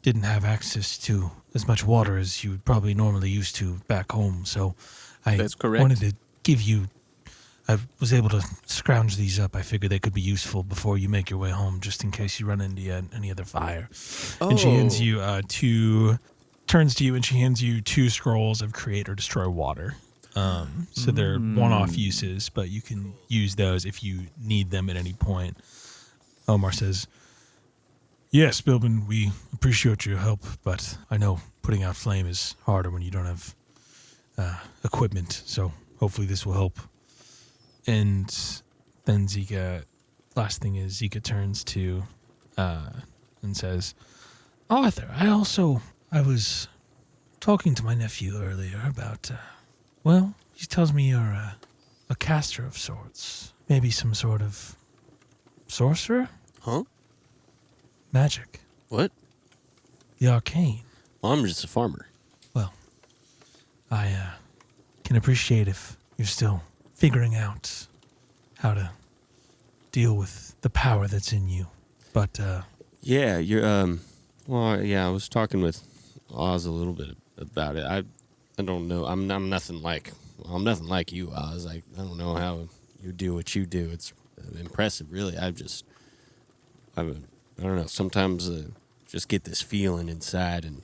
didn't have access to as much water as you would probably normally used to back home. So I That's correct. wanted to give you. I was able to scrounge these up. I figured they could be useful before you make your way home, just in case you run into any other fire. And she hands you turns to you and she hands you 2 scrolls of create or destroy water. So they're one-off uses, but you can use those if you need them at any point. Omar says, "Yes, Bilbin, we appreciate your help, but I know putting out flame is harder when you don't have equipment, so hopefully this will help." And then last thing is Zika turns to and says, "Arthur, I was talking to my nephew earlier about, he tells me you're a caster of sorts. Maybe some sort of sorcerer? Huh? Magic. What? The arcane. Well, I'm just a farmer. Well, I can appreciate if you're still figuring out how to deal with the power that's in you. But, Yeah, you're I was talking with Oz a little bit about it. I don't know. I'm nothing like you, Oz. I don't know how you do what you do. It's impressive, really. I don't know. Sometimes just get this feeling inside, and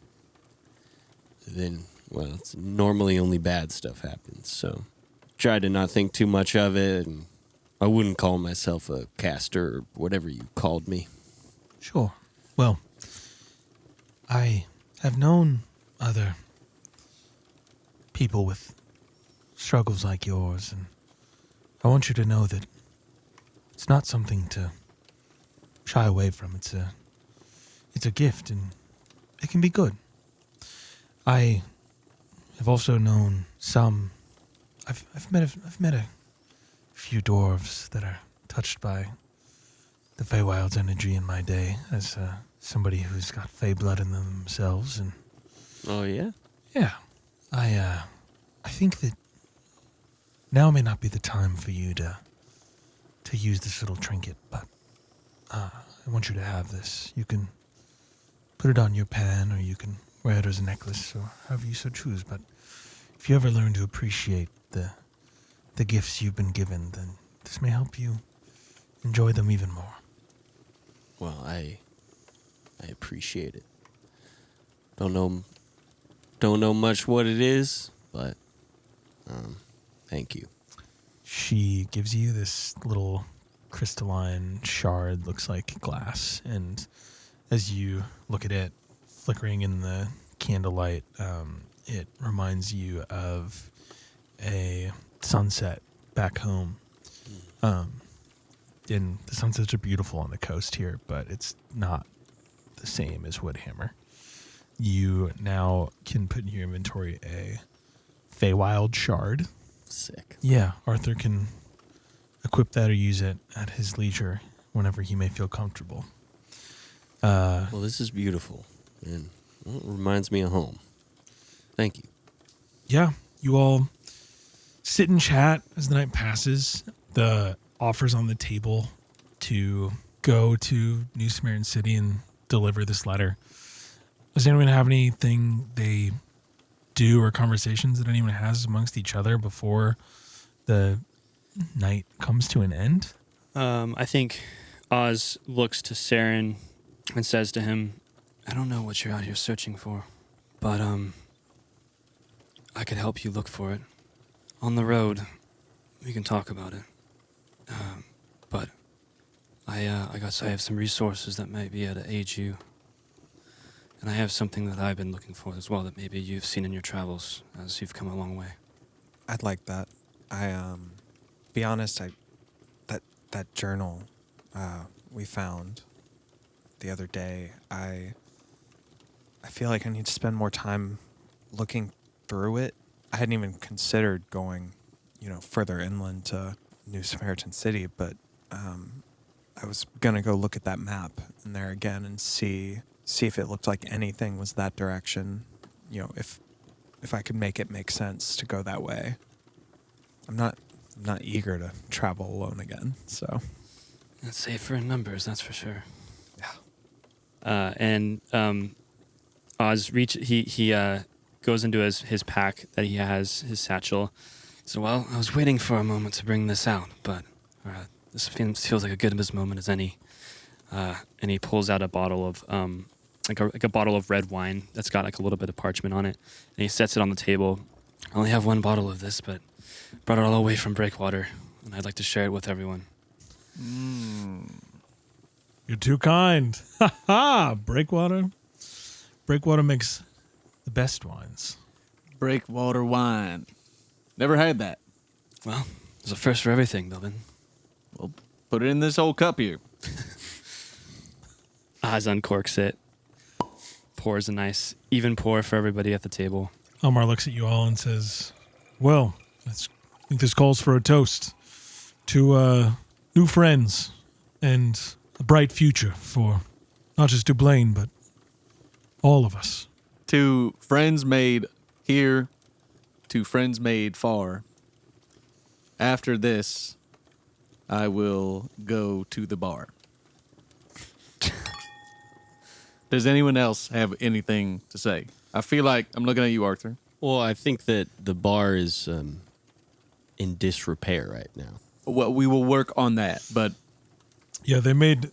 then it's normally only bad stuff happens. So try to not think too much of it, and I wouldn't call myself a caster or whatever you called me. sure. Well, I have known other people with struggles like yours, and I want you to know that it's not something to shy away from. It's a gift, and it can be good. I have also known some. I've met a few dwarves that are touched by the Feywild's energy in my day as somebody who's got Fey blood in them themselves, and Oh, yeah? yeah, I think that now may not be the time for you to use this little trinket, but I want you to have this. You can put it on your pen, or you can wear it as a necklace, or however you so choose. But if you ever learn to appreciate the gifts you've been given, then this may help you enjoy them even more. Well, I appreciate it. Don't know much what it is, but thank you. She gives you this little crystalline shard, looks like glass, and as you look at it flickering in the candlelight, it reminds you of a sunset back home. And the sunsets are beautiful on the coast here, but it's not the same as Woodhammer. You now can put in your inventory a Feywild shard. Sick. Yeah, Arthur can equip that or use it at his leisure whenever he may feel comfortable. Well, this is beautiful, and it reminds me of home. Thank you. yeah, you all sit and chat as the night passes. The offers on the table to go to New Samaritan City and deliver this letter. Does anyone have anything they do or conversations that anyone has amongst each other before the night comes to an end? I think Oz looks to Saren and says to him, I don't know what you're out here searching for, but I could help you look for it. On the road, we can talk about it. But I guess I have some resources that might be able to aid you. And I have something that I've been looking for as well that maybe you've seen in your travels as you've come a long way. I'd like that. Be honest, that journal we found the other day, I feel like I need to spend more time looking through it. I hadn't even considered going, further inland to New Samaritan City, but I was gonna go look at that map in there again and see if it looked like anything was that direction. If I could make it make sense to go that way. I'm not eager to travel alone again, so. It's safer in numbers, that's for sure. Yeah. And Oz he goes into his pack that he has, his satchel. So, well, I was waiting for a moment to bring this out, but this feels like a good as moment as any. And he pulls out a bottle of like a bottle of red wine that's got like a little bit of parchment on it, and he sets it on the table. I only have one bottle of this, but brought it all the way from Breakwater, and I'd like to share it with everyone. You're too kind. Ha ha! Breakwater. Breakwater makes the best wines. Breakwater wine. Never had that. Well, there's a first for everything, Bilbin. Well, put it in this old cup here. Oz uncorks it, pours a nice even pour for everybody at the table. Omar looks at you all and says, well, I think this calls for a toast to new friends and a bright future for not just Dublin, but all of us. To friends made here, to friends made far. After this, I will go to the bar. Does anyone else have anything to say? I feel like I'm looking at you, Arthur. Well, I think that the bar is in disrepair right now. Well, we will work on that, but Yeah, they made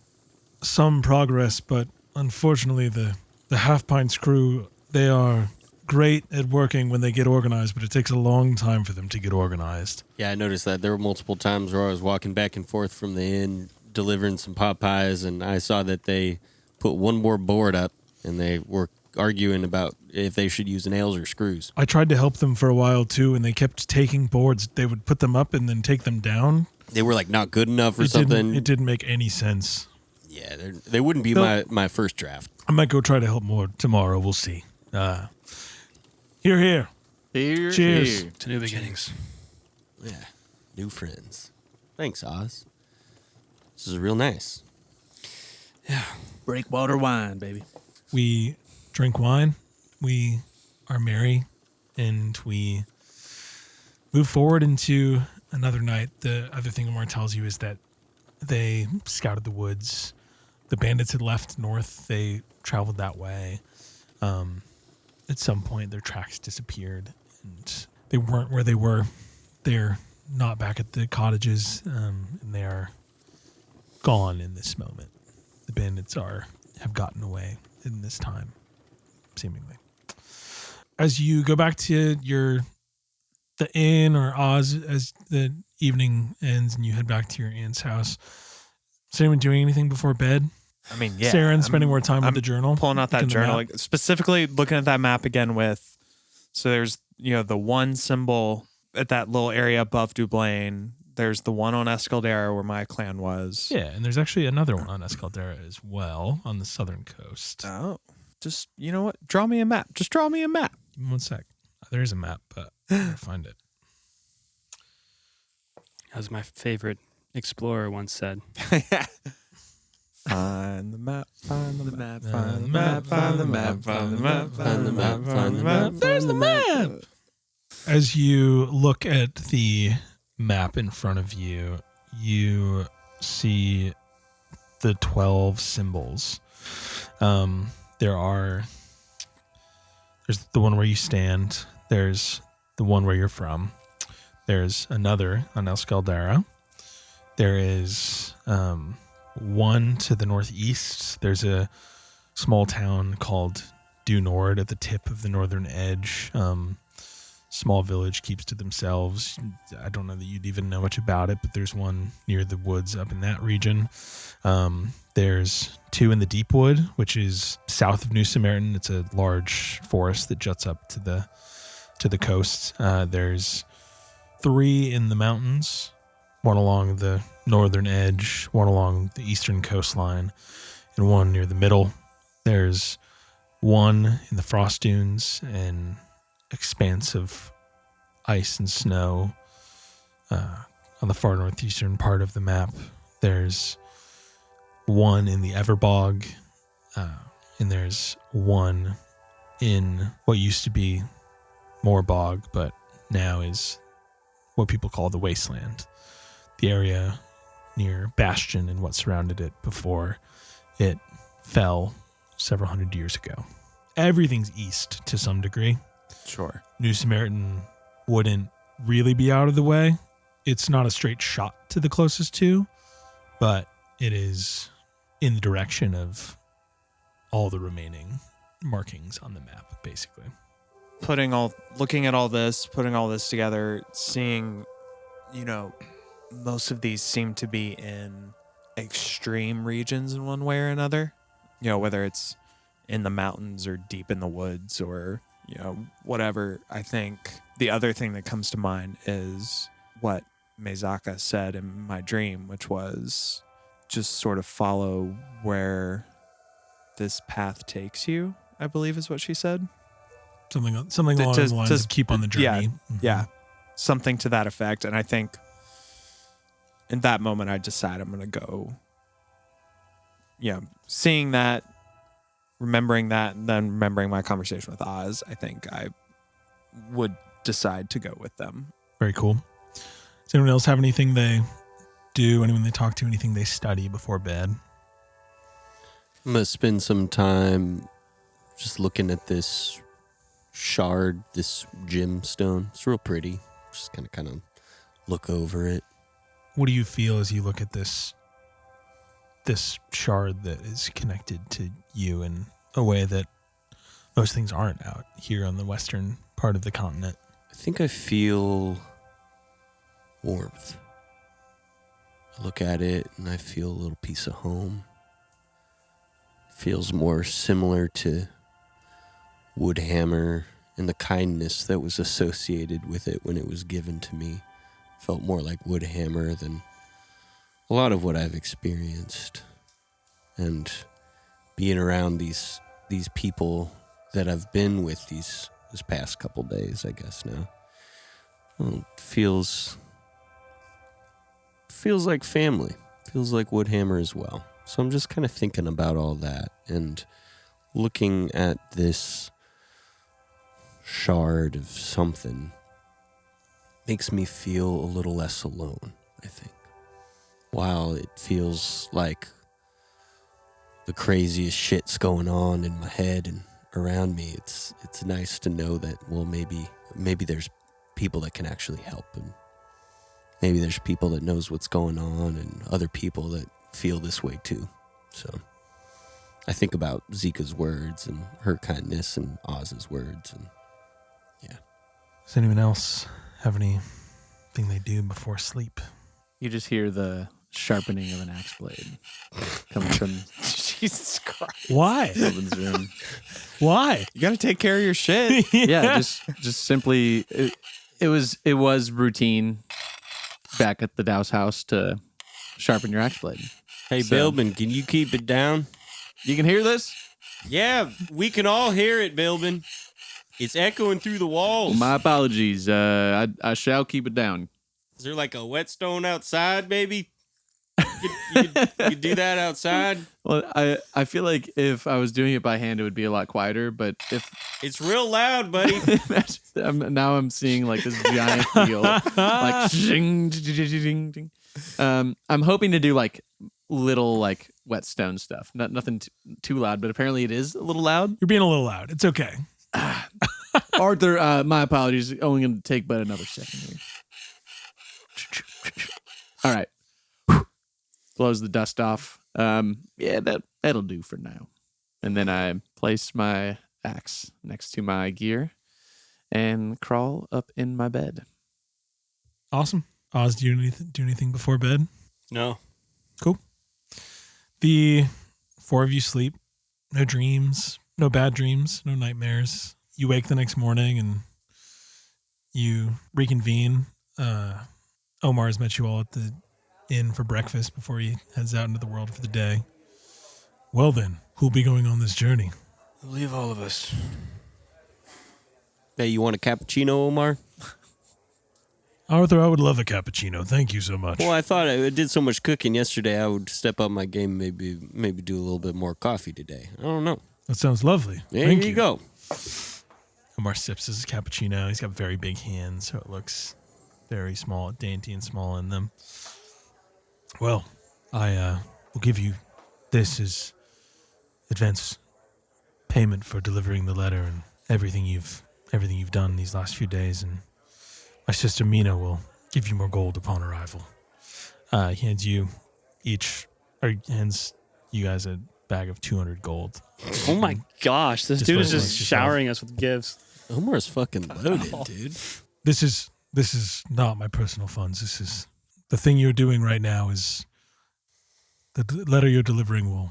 some progress, but unfortunately the Half Pints crew, they are great at working when they get organized, but it takes a long time for them to get organized. Yeah, I noticed that. There were multiple times where I was walking back and forth from the inn, delivering some pot pies, and I saw that they put one more board up, and they were arguing about if they should use nails or screws. I tried to help them for a while too, and they kept taking boards. They would put them up and then take them down. They were like not good enough or It something. didn't make any sense. Yeah, they wouldn't be my first draft. I might go try to help more tomorrow. We'll see. Here. here, Cheers. here. To new beginnings. Yeah, new friends. Thanks, Oz. This is real nice. Yeah. Breakwater wine, baby. We drink wine. We are merry, and we move forward into another night. The other thing Omar tells you is that they scouted the woods. The bandits had left north. They traveled that way. At some point, their tracks disappeared, and they weren't where they were. They're not back at the cottages, and they are gone in this moment. The bandits have gotten away in this time, seemingly. As you go back to the inn or Oz, as the evening ends and you head back to your aunt's house, is anyone doing anything before bed? I mean, yeah. Saren spending more time with I'm the journal, pulling out that looking at the journal, map. like, specifically looking at that map again with, so there's, the one symbol at that little area above Dublin. There's the one on Escaldera where my clan was. Yeah, and there's actually another one on Escaldera as well on the southern coast. Oh, just, you know what? Draw me a map. Just draw me a map. Give me 1 sec. There is a map, but I gotta find it. As my favorite explorer once said. Find the map, find the map, Find find the map, find the map, find the map, find the map, find the map. There's the map. As you look at the map in front of you, you see the 12 symbols. There's the one where you stand. There's the one where you're from. There's another on El Scaldara. There is one to the northeast. There's a small town called Du Nord at the tip of the northern edge. Small village, keeps to themselves. I don't know that you'd even know much about it, but there's one near the woods up in that region. There's two in the Deepwood, which is south of New Samaritan. It's a large forest that juts up to the coast. There's three in the mountains, one along the northern edge, one along the eastern coastline, and one near the middle. There's one in the frost dunes and expanse of ice and snow on the far northeastern part of the map. There's one in the Everbog, and there's one in what used to be Moorbog, but now is what people call the Wasteland, the area near Bastion and what surrounded it before it fell several hundred years ago. Everything's east to some degree. Sure. New Samaritan wouldn't really be out of the way. It's not a straight shot to the closest two, but it is in the direction of all the remaining markings on the map, basically. Looking at all this, putting all this together, seeing, most of these seem to be in extreme regions in one way or another. Whether it's in the mountains or deep in the woods or whatever. I think the other thing that comes to mind is what Mezaka said in my dream, which was just sort of follow where this path takes you, I believe is what she said. Something along the lines of keep on the journey. Yeah, Mm-hmm. yeah, something to that effect. And I think in that moment I decided I'm going to go, seeing that, remembering that, and then remembering my conversation with Oz, I think I would decide to go with them. Very cool. Does anyone else have anything they do, anyone they talk to, anything they study before bed? I'm going to spend some time just looking at this shard, this gemstone. It's real pretty. Just kind of look over it. What do you feel as you look at this shard that is connected to you in a way that most things aren't out here on the western part of the continent? I think I feel warmth. I look at it and I feel a little piece of home. Feels more similar to Woodhammer and the kindness that was associated with it when it was given to me. Felt more like Woodhammer than a lot of what I've experienced. And being around these people that I've been with this past couple days, I guess now, well, it feels like family. Feels like Woodhammer as well. So I'm just kind of thinking about all that and looking at this shard of something makes me feel a little less alone, I think. While it feels like the craziest shit's going on in my head and around me, it's nice to know that, well, maybe there's people that can actually help, and maybe there's people that knows what's going on and other people that feel this way too. So I think about Zika's words and her kindness and Oz's words, and yeah. Does anyone else have anything they do before sleep? You just hear the sharpening of an axe blade coming from Jesus Christ. Why? Sylvan's room. Why? You got to take care of your shit. Yeah, just simply it was routine back at the Douse house to sharpen your axe blade. Hey, So- Bilbin, can you keep it down? You can hear this? Yeah, we can all hear it, Bilbin. It's echoing through the walls. My apologies. I shall keep it down. Is there like a whetstone outside, baby? could do that outside. Well, I feel like if I was doing it by hand, it would be a lot quieter. But if It's real loud, buddy. now I'm seeing like this giant wheel, like ding, ding, ding, ding. I'm hoping to do like little like whetstone stuff, nothing too loud, but apparently it is a little loud. You're being a little loud. It's okay. Arthur, my apologies. Only going to take but another second here. All right. Blows the dust off. Yeah, that'll do for now. And then I place my axe next to my gear and crawl up in my bed. Awesome. Oz, do you do anything before bed? No. Cool. The four of you sleep. No dreams, no bad dreams, no nightmares. You wake the next morning and you reconvene. Omar has met you all at the inn for breakfast before he heads out into the world for the day. Well then, who'll be going on this journey? Leave all of us. Hey, you want a cappuccino, Omar? Arthur, I would love a cappuccino. Thank you so much. Well, I thought I did so much cooking yesterday. I would step up my game, maybe do a little bit more coffee today. I don't know. That sounds lovely. There Thank you go. Omar sips his cappuccino. He's got very big hands, so it looks very small, dainty and small in them. Well, I will give you this as advance payment for delivering the letter and everything you've done these last few days, and my sister Mina will give you more gold upon arrival. He hands you guys a bag of 200 gold. Oh my gosh, this Just dude is like just yourself. showering us with gifts. Omar's fucking loaded, dude. This is not my personal funds. This is the thing you're doing right now. Is the letter you're delivering will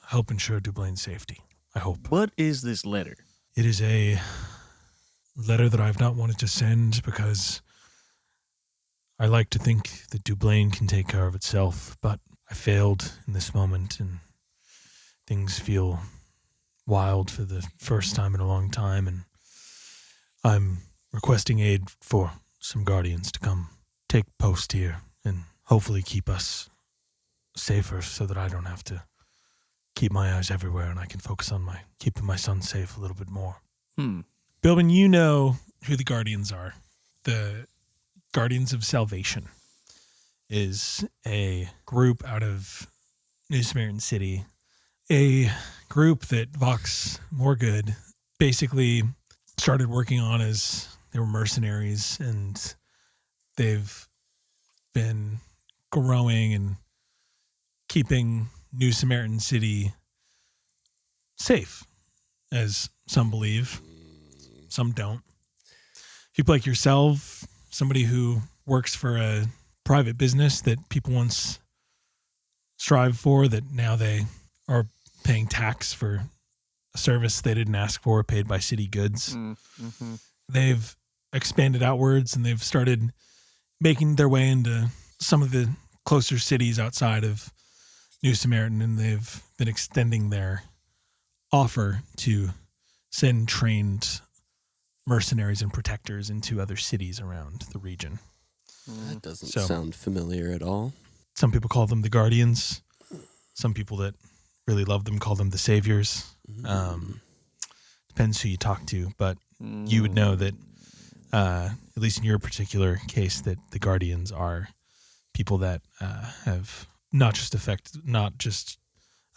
help ensure Dublain's safety. I hope. What is this letter? It is a letter that I've not wanted to send because I like to think that Dublain can take care of itself, but I failed in this moment and things feel wild for the first time in a long time, and I'm requesting aid for some guardians to come take post here and hopefully keep us safer so that I don't have to keep my eyes everywhere and I can focus on keeping my son safe a little bit more. Bilbin, you know who the Guardians are. The Guardians of Salvation is a group out of New Samaritan City, a group that Vox Morgood basically started working on as they were mercenaries, and they've been growing and keeping New Samaritan City safe, as some believe, some don't. People like yourself, somebody who works for a private business that people once strive for, that now they are paying tax for a service they didn't ask for, paid by city goods. Mm-hmm. They've expanded outwards and they've started making their way into some of the closer cities outside of New Samaritan, and they've been extending their offer to send trained mercenaries and protectors into other cities around the region. That doesn't So- sound familiar at all. Some people call them the Guardians. Some people that really love them call them the Saviors. Depends who you talk to, but you would know that, at least in your particular case, that the Guardians are people that have not just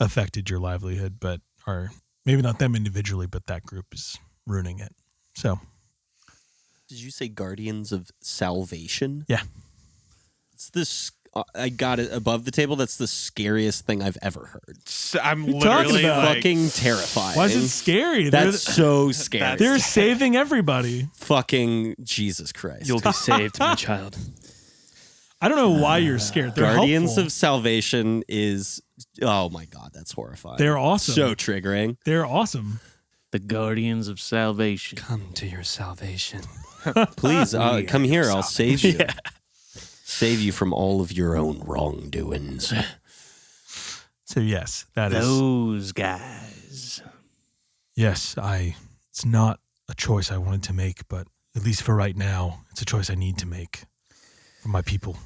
affected your livelihood, but are maybe not them individually, but that group is ruining it. So, Did you say Guardians of Salvation? Yeah. It's this. I got it above the table. That's the scariest thing I've ever heard. I'm you talking literally about? like, Fucking terrifying. why is it scary? That's so scary. They're saving everybody. Fucking Jesus Christ. You'll be saved, my child. I don't know why you're scared. They're Guardians helpful. of Salvation is. Oh my God, that's horrifying. They're awesome. So triggering. They're awesome. The Guardians of Salvation. Come to your salvation. Please come here. I'll save you. Yeah. Save you from all of your own wrongdoings. So yes, that is. Those guys. Yes, it's not a choice I wanted to make, but at least for right now, it's a choice I need to make for my people.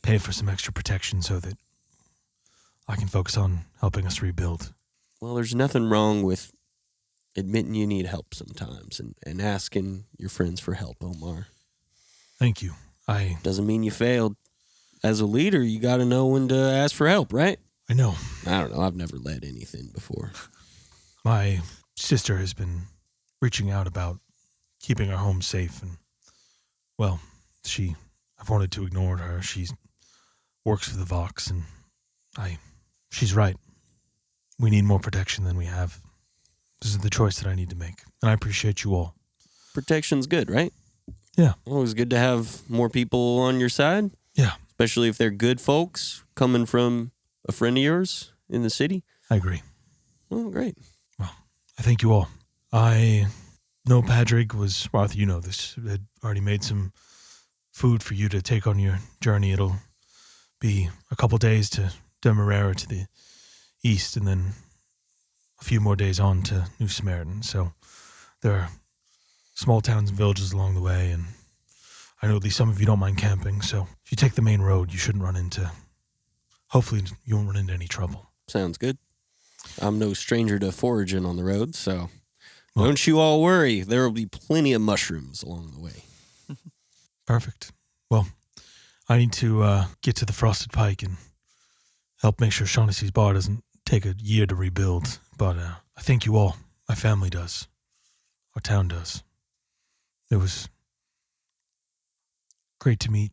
pay for some extra protection so that I can focus on helping us rebuild. Well, there's nothing wrong with admitting you need help sometimes and asking your friends for help, Omar. Thank you. Doesn't mean you failed. As a leader, you got to know when to ask for help, right? I know. I don't know. I've never led anything before. My sister has been reaching out about keeping our home safe, and, well, I've wanted to ignore her. She works for the Vox, and she's right. We need more protection than we have. This is the choice that I need to make, and I appreciate you all. Protection's good, right? Yeah. Always good to have more people on your side. Yeah. Especially if they're good folks coming from a friend of yours in the city. I agree. Well, great. I thank you all. I know Padraig was, well, you know this, had already made some food for you to take on your journey. It'll be a couple days to Demerara to the east, and then a few more days on to New Samaritan. So there are small towns and villages along the way, and I know at least some of you don't mind camping, so if you take the main road, you shouldn't hopefully you won't run into any trouble. Sounds good. I'm no stranger to foraging on the road, so Well- don't you all worry. There will be plenty of mushrooms along the way. Perfect. Well, I need to get to the Frosted Pike and help make sure Shaughnessy's bar doesn't take a year to rebuild. But I thank you all. My family does. Our town does. It was great to meet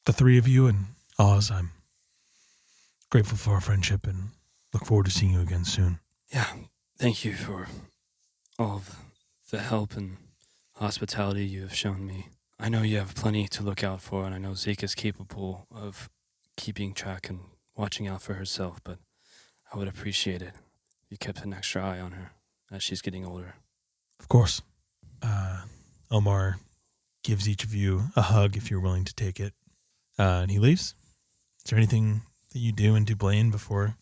the three of you and Oz. I'm grateful for our friendship and look forward to seeing you again soon. Yeah, thank you for all of the help and hospitality you have shown me. I know you have plenty to look out for, and I know Zeke is capable of keeping track and watching out for herself, but I would appreciate it if you kept an extra eye on her as she's getting older. Of course. Omar gives each of you a hug if you're willing to take it. And he leaves. Is there anything that you do in Dublin before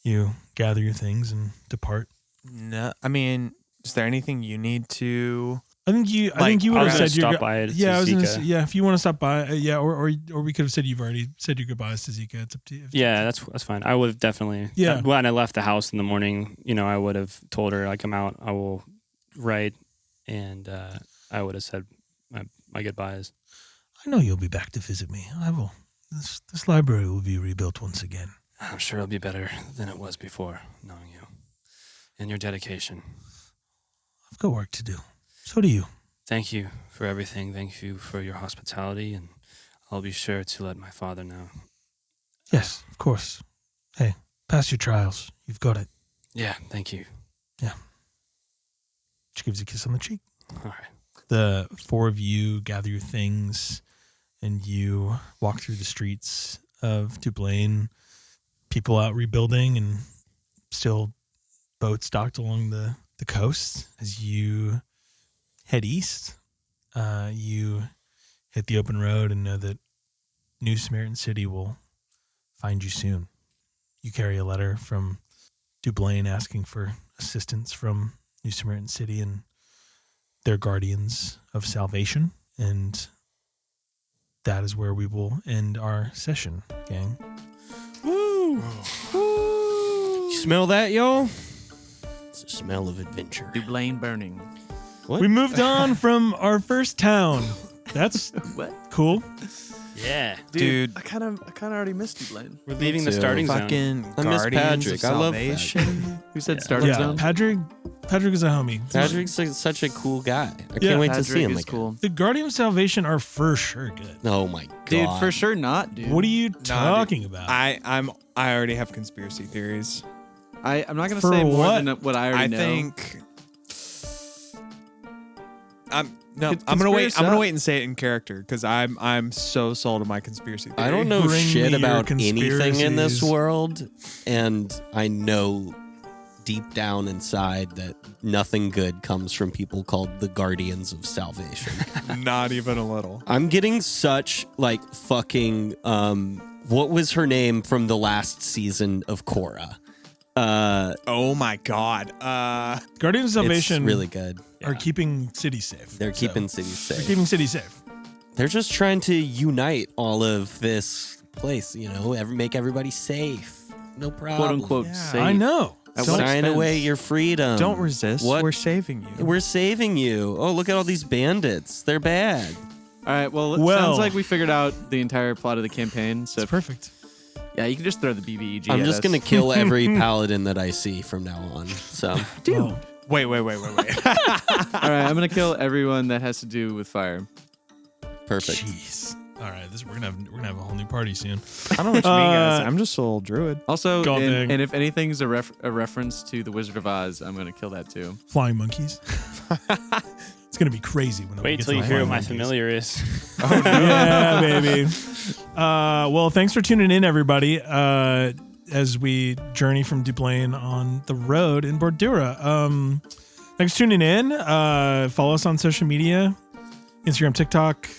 you gather your things and depart? No, I mean, is there anything you need to? I think you Like, would I have was gonna said you're stop by to yeah, I was gonna Zika. say, yeah, if you want to stop by, or we could have said you've already said your goodbyes to Zika. It's up to you. Yeah, that's fine. I would have definitely. Yeah. When I left the house in the morning, I would have told her, like, I'm out. I will write, and I would have said my goodbyes. I know you'll be back to visit me. I will. This library will be rebuilt once again. I'm sure it'll be better than it was before, knowing you and your dedication. I've got work to do. So do you. Thank you for everything. Thank you for your hospitality, and I'll be sure to let my father know. Yes, of course. Hey, pass your trials. You've got it. Yeah, thank you. She gives you a kiss on the cheek. All right. The four of you gather your things and you walk through the streets of Dublin. People out rebuilding and still boats docked along the coast. As you head east, you hit the open road and know that New Samaritan City will find you soon. You carry a letter from Dublin asking for assistance from New Samaritan City and their guardians of salvation. And that is where we will end our session, gang. Woo! You smell that, y'all? It's the smell of adventure. Dublin burning. What? We moved on from our first town. That's What? cool. Yeah. Dude. I kind of already missed Dublin. We're leaving the too. starting zone. Fucking I miss Guardians Patrick. of I love Salvation. Who said Yeah. starting Yeah, zone? Patrick is a homie. Patrick's such a cool guy. I Yeah. can't wait to Patrick see him is again. cool. The Guardian of Salvation are for sure good. Oh my god. Dude, for sure not, dude. What are you talking about? I already have conspiracy theories. I'm not gonna For say more what? than what I already I know. think I'm Con- gonna wait. conspiracy I'm gonna up. wait and say it in character because I'm so sold on my conspiracy theory. I don't know Bring shit me your about anything in this conspiracies. world, and I know deep down inside that nothing good comes from people called the Guardians of Salvation. Not even a little. I'm getting such like fucking what was her name from the last season of Korra? Oh my god. Guardian of Salvation It's really good. are keeping cities safe. They're So, keeping cities they're safe. keeping cities safe. They're just trying to unite all of this place, make everybody safe. No problem. Quote unquote Yeah. safe. I know. At what Sign expense? away your freedom. Don't resist. What? We're saving you. We're saving you. Oh, look at all these bandits. They're bad. All right. Well, it Well. sounds like we figured out the entire plot of the campaign. So It's perfect. yeah, you can just throw the BBEG. I'm at just us. going to kill every paladin that I see from now on. So, Dude. Wait. All right, I'm gonna kill everyone that has to do with fire. perfect. Jeez. All right, we're gonna have a whole new party soon. I don't know what you mean, guys. I'm just a little druid. Also, God dang. and if anything's a reference to the Wizard of Oz, I'm gonna kill that too. Flying monkeys. It's gonna be crazy when we Wait get till to you the hear what flying my monkeys. familiar is. Yeah, baby. Well, thanks for tuning in, everybody. As we journey from Duplain on the road in Bordura. Thanks for tuning in. Follow us on social media, Instagram, TikTok.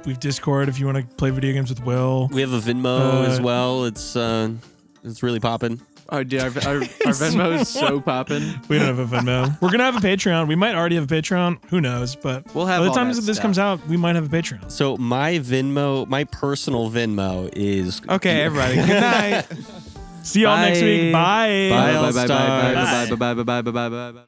We've Discord if you want to play video games with Will. We have a Venmo as Uh, well. It's really popping. Oh, dude, our Venmo is so popping. We don't have a Venmo. We're gonna have a Patreon. We might already have a Patreon. Who knows? But We'll have by the all time that this stuff. comes out, we might have a Patreon. So my personal Venmo is Okay, everybody. Good night. See y'all next week. Bye. Bye. Bye bye bye All-Stars. bye bye bye bye bye bye bye bye bye.